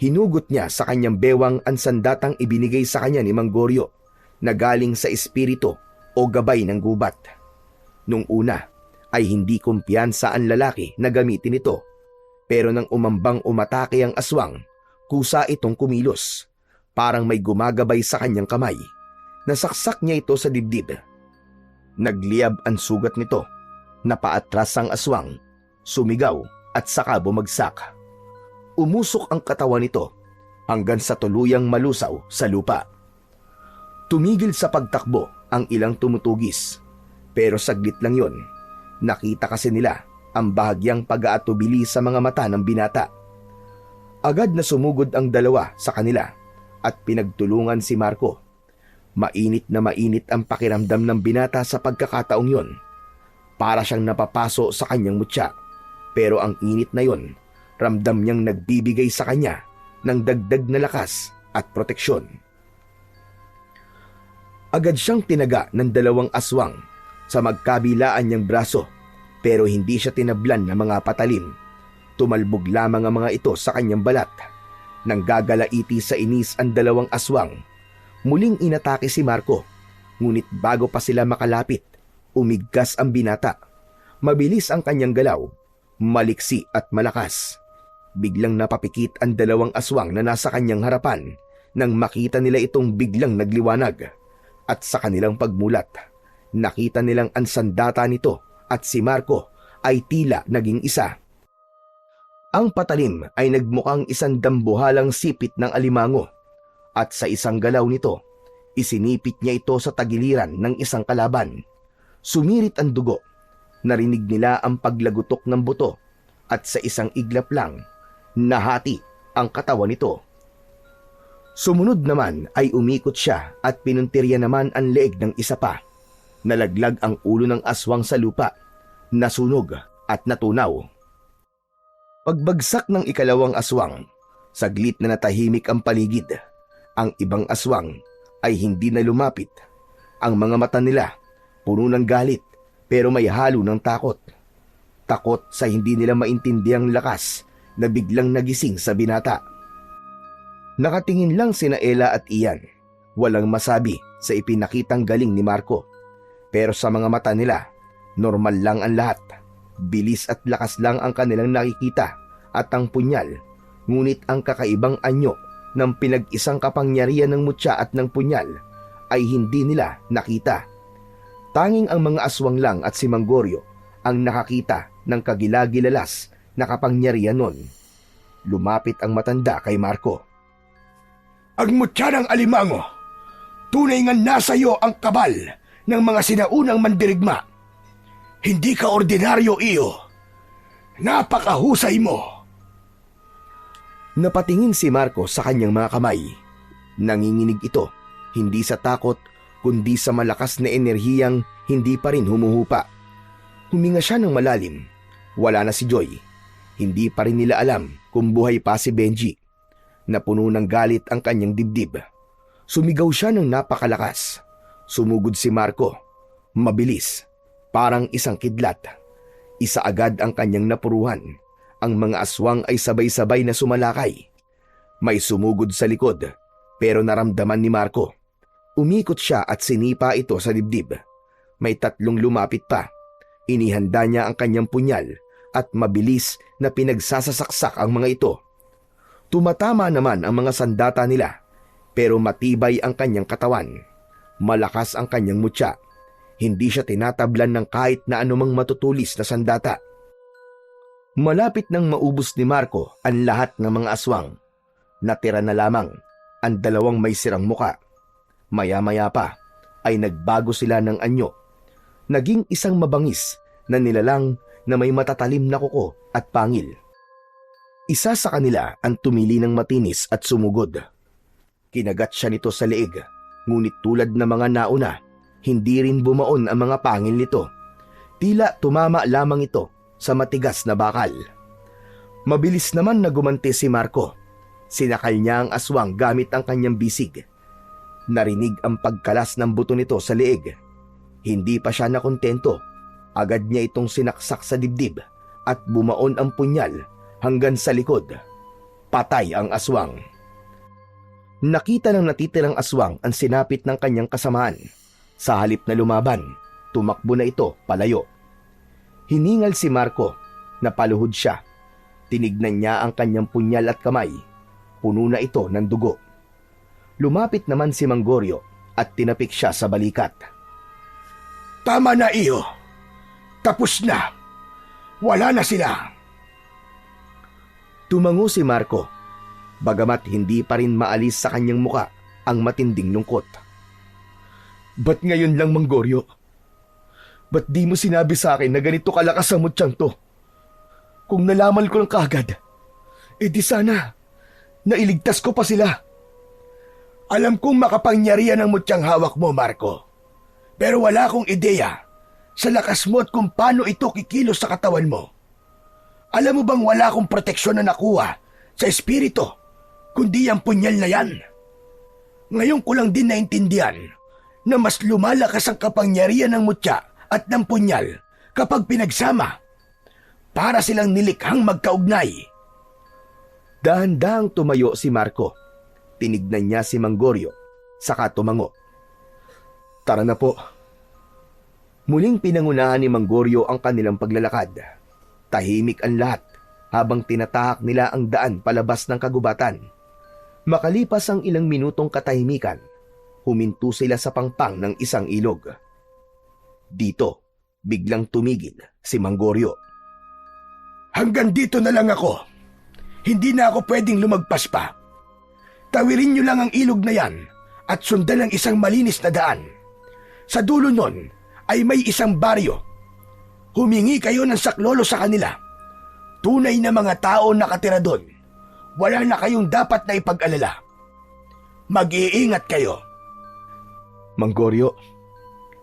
Hinugot niya sa kanyang bewang ang sandatang ibinigay sa kanya ni Manggorio na galing sa espiritu o gabay ng gubat. Nung una ay hindi kumpiyansa ang lalaki na gamitin ito, pero nang umambang umatake ang aswang, kusa itong kumilos. Parang may gumagabay sa kanyang kamay. Nasaksak niya ito sa dibdib. Nagliyab ang sugat nito. Napaatras ang aswang, sumigaw at saka bumagsak. Umusok ang katawan nito hanggang sa tuluyang malusaw sa lupa. Tumigil sa pagtakbo ang ilang tumutugis, pero saglit lang yon. Nakita kasi nila ang bahagyang pag-aatubili sa mga mata ng binata. Agad na sumugod ang dalawa sa kanila at pinagtulungan si Marco. Mainit na mainit ang pakiramdam ng binata sa pagkakataong yon. Para siyang napapaso sa kanyang mutya, pero ang init na yon, ramdam niyang nagbibigay sa kanya ng dagdag na lakas at proteksyon. Agad siyang tinaga ng dalawang aswang sa magkabilaan niyang braso, pero hindi siya tinablan ng mga patalim. Tumalbog lamang ang mga ito sa kanyang balat. Nang gagalaiti sa inis ang dalawang aswang, muling inatake si Marco, ngunit bago pa sila makalapit, umigkas ang binata. Mabilis ang kanyang galaw, maliksi at malakas. Biglang napapikit ang dalawang aswang na nasa kanyang harapan nang makita nila itong biglang nagliwanag. At sa kanilang pagmulat, nakita nilang ang sandata nito at si Marco ay tila naging isa. Ang patalim ay nagmukhang isang dambuhalang sipit ng alimango at sa isang galaw nito, isinipit niya ito sa tagiliran ng isang kalaban. Sumirit ang dugo, narinig nila ang paglagutok ng buto at sa isang iglap lang, nahati ang katawan nito. Sumunod naman ay umikot siya at pinuntirya naman ang leeg ng isa pa. Nalaglag ang ulo ng aswang sa lupa, nasunog at natunaw. Pagbagsak ng ikalawang aswang, saglit na natahimik ang paligid. Ang ibang aswang ay hindi na lumapit. Ang mga mata nila puno ng galit pero may halo ng takot. Takot sa hindi nila maintindiang lakas na biglang nagising sa binata. Nakatingin lang sina Ella at Ian. Walang masabi sa ipinakitang galing ni Marco. Pero sa mga mata nila, normal lang ang lahat. Bilis at lakas lang ang kanilang nakikita at ang punyal. Ngunit ang kakaibang anyo ng pinag-isang kapangyarihan ng mutya at ng punyal ay hindi nila nakita. Tanging ang mga aswang lang at si Manggorio ang nakakita ng kagilagilalas na kapangyarihan nun. Lumapit ang matanda kay Marco.
Ang mutya ng alimango, tunay nga nasa iyo ang kabal ng mga sinaunang mandirigma. Hindi ka ordinaryo, iyo. Napakahusay mo.
Napatingin si Marco sa kanyang mga kamay. Nanginginig ito, hindi sa takot, kundi sa malakas na enerhiyang hindi pa rin humuhupa. Huminga siya ng malalim. Wala na si Joy. Hindi pa rin nila alam kung buhay pa si Benji. Napuno ng galit ang kanyang dibdib. Sumigaw siya ng napakalakas. Sumugod si Marco. Mabilis, parang isang kidlat. Isa agad ang kanyang napuruhan. Ang mga aswang ay sabay-sabay na sumalakay. May sumugod sa likod, pero naramdaman ni Marco. Umikot siya at sinipa ito sa dibdib. May 3 lumapit pa. Inihanda niya ang kanyang punyal at mabilis na pinagsasasaksak ang mga ito. Tumatama naman ang mga sandata nila, pero matibay ang kanyang katawan. Malakas ang kanyang mutya. Hindi siya tinatablan ng kahit na anumang matutulis na sandata. Malapit nang maubos ni Marco ang lahat ng mga aswang. Natira na lamang ang 2 may sirang muka. Maya-maya pa ay nagbago sila ng anyo. Naging isang mabangis na nilalang na may matatalim na kuko at pangil. Isa sa kanila ang tumili ng matinis at sumugod. Kinagat siya nito sa leeg, ngunit tulad ng mga nauna, hindi rin bumaon ang mga pangil nito. Tila tumama lamang ito sa matigas na bakal. Mabilis naman na gumanti si Marco. Sinakal niya ang aswang gamit ang kanyang bisig. Narinig ang pagkalas ng buto nito sa leeg. Hindi pa siya nakontento. Agad niya itong sinaksak sa dibdib at bumaon ang punyal hanggang sa likod. Patay ang aswang. Nakita ng natitirang aswang ang sinapit ng kanyang kasamaan. Sa halip na lumaban, tumakbo na ito palayo. Hiningal si Marco, napaluhod siya. Tinignan niya ang kanyang punyal at kamay. Puno na ito ng dugo. Lumapit naman si Manggorio at tinapik siya sa balikat.
Tama na, iyo. Tapos na. Wala na sila.
Tumango si Marco, bagamat hindi pa rin maalis sa kanyang muka ang matinding lungkot.
Ba't ngayon lang, Manggorio? Ba't di mo sinabi sa akin na ganito kalakas ang mutyang to? Kung nalaman ko lang kagad, di sana, nailigtas ko pa sila. Alam kong makapangyarihan ang mutyang hawak mo, Marco. Pero wala akong ideya sa lakas mo at kung paano ito kikilos sa katawan mo. Alam mo bang wala akong proteksyon na nakuha sa espiritu, kundi ang punyal na yan? Ngayon ko lang din naintindihan na mas lumalakas ang kapangyarihan ng mutya at ng punyal kapag pinagsama. Para silang nilikhang magkaugnay.
Dahan-dahang tumayo si Marco. Tinignan niya si Manggorio, saka tumango.
Tara na po.
Muling pinangunahan ni Manggorio ang kanilang paglalakad. Tahimik ang lahat habang tinatahak nila ang daan palabas ng kagubatan. Makalipas ang ilang minutong katahimikan, huminto sila sa pangpang ng isang ilog. Dito, biglang tumigil si Manggorio.
Hanggang dito na lang ako. Hindi na ako pwedeng lumagpas pa. Tawirin niyo lang ang ilog na yan at sundan ang isang malinis na daan. Sa dulo nun ay may isang baryo. Humingi kayo ng saklolo sa kanila. Tunay na mga tao nakatira doon. Wala na kayong dapat na ipag-alala. Mag-iingat kayo.
Manggorio,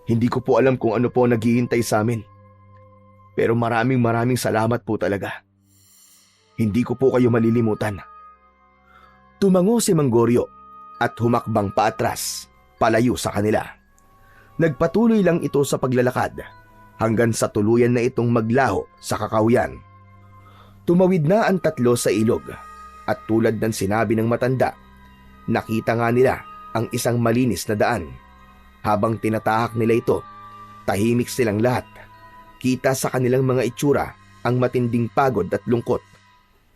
hindi ko po alam kung ano po naghihintay sa amin. Pero maraming salamat po talaga. Hindi ko po kayo malilimutan. Tumango si Manggorio at humakbang paatras, palayo sa kanila. Nagpatuloy lang ito sa paglalakad hanggang sa tuluyan na itong maglaho sa kakawyan. Tumawid na ang 3 sa ilog at tulad ng sinabi ng matanda, nakita nga nila ang isang malinis na daan. Habang tinatahak nila ito, tahimik silang lahat. Kita sa kanilang mga itsura ang matinding pagod at lungkot.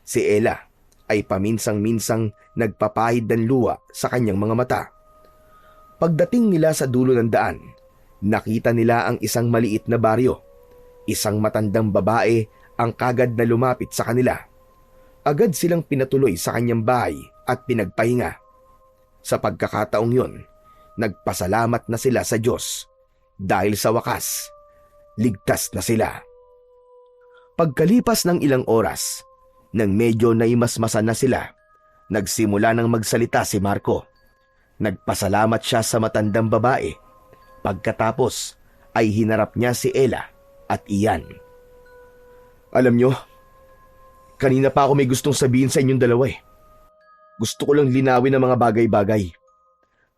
Si Ella ay paminsang-minsang nagpapahid ng luha sa kanyang mga mata. Pagdating nila sa dulo ng daan, nakita nila ang isang maliit na baryo. Isang matandang babae ang kagad na lumapit sa kanila. Agad silang pinatuloy sa kanyang bahay at pinagpahinga. Sa pagkakataong yun, nagpasalamat na sila sa Diyos dahil sa wakas, ligtas na sila. Pagkalipas ng ilang oras, nang medyo naimasmasan na sila, nagsimula ng magsalita si Marco. Nagpasalamat siya sa matandang babae. Pagkatapos ay hinarap niya si Ella at Ian.
Alam nyo, kanina pa ako may gustong sabihin sa inyong dalawa eh. Gusto ko lang linawin ang mga bagay-bagay.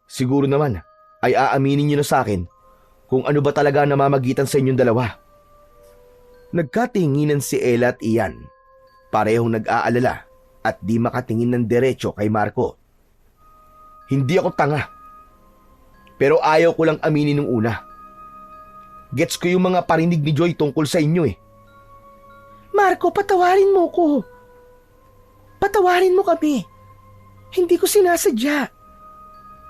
Siguro naman ay aaminin niyo na sa akin kung ano ba talaga namamagitan sa inyong dalawa.
Nagkatinginan si Ella at Ian. Parehong nag-aalala at di makatingin ng diretso kay Marco.
Hindi ako tanga. Pero ayaw ko lang aminin nung una. Gets ko yung mga parinig ni Joy tungkol sa inyo eh.
Marco, patawarin mo ko. Patawarin mo kami. Hindi ko sinasadya.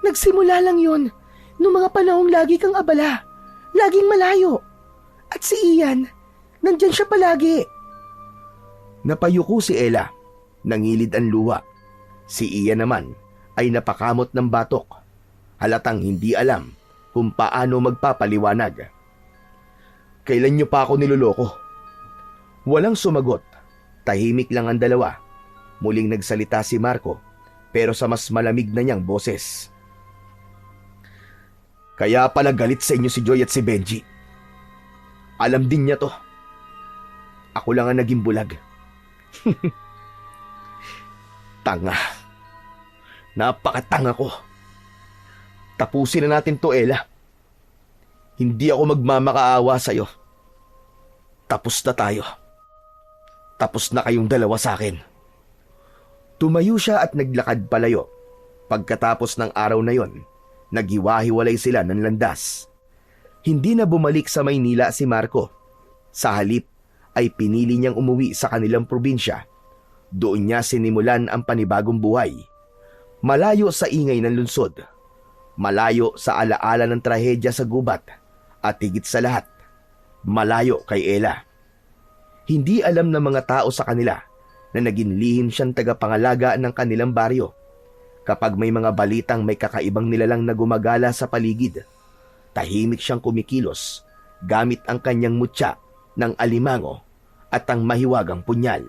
Nagsimula lang yun nung mga panahong lagi kang abala. Laging malayo. At si Ian, nandyan siya palagi.
Napayuko si Ella. Nangilid ang luha. Si Ian naman ay napakamot ng batok. Halatang hindi alam kung paano magpapaliwanag.
Kailan niyo pa ako niloloko?
Walang sumagot. Tahimik lang ang dalawa. Muling nagsalita si Marco, pero sa mas malamig na niyang boses.
Kaya pala galit sa inyo si Joy at si Benji. Alam din niya to. Ako lang ang naging bulag. Tanga. Napakatanga ko. Tapusin na natin to, Ella. Hindi ako magmamakaawa sa'yo. Tapos na tayo. Tapos na kayong dalawa sa akin.
Tumayo siya at naglakad palayo. Pagkatapos ng araw na yon, naghiwa-hiwalay sila ng landas. Hindi na bumalik sa Maynila si Marco. Sa halip ay pinili niyang umuwi sa kanilang probinsya. Doon niya sinimulan ang panibagong buhay. Malayo sa ingay ng lungsod. Malayo sa alaala ng trahedya sa gubat. At higit sa lahat, malayo kay Ella. Hindi alam ng mga tao sa kanila na naging lihim siyang tagapangalaga ng kanilang baryo. Kapag may mga balitang may kakaibang nilalang na gumagala sa paligid, tahimik siyang kumikilos gamit ang kanyang mutya ng alimango at ang mahiwagang punyal.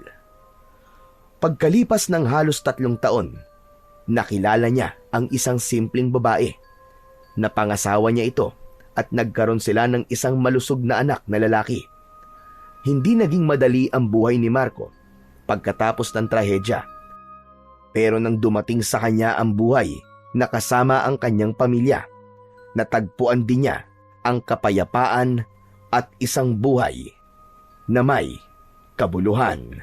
Pagkalipas ng halos 3 taon, nakilala niya ang isang simpleng babae. Napangasawa niya ito at nagkaroon sila ng isang malusog na anak na lalaki. Hindi naging madali ang buhay ni Marco pagkatapos ng trahedya. Pero nang dumating sa kanya ang buhay na kasama ang kanyang pamilya, natagpuan din niya ang kapayapaan at isang buhay na may kabuluhan.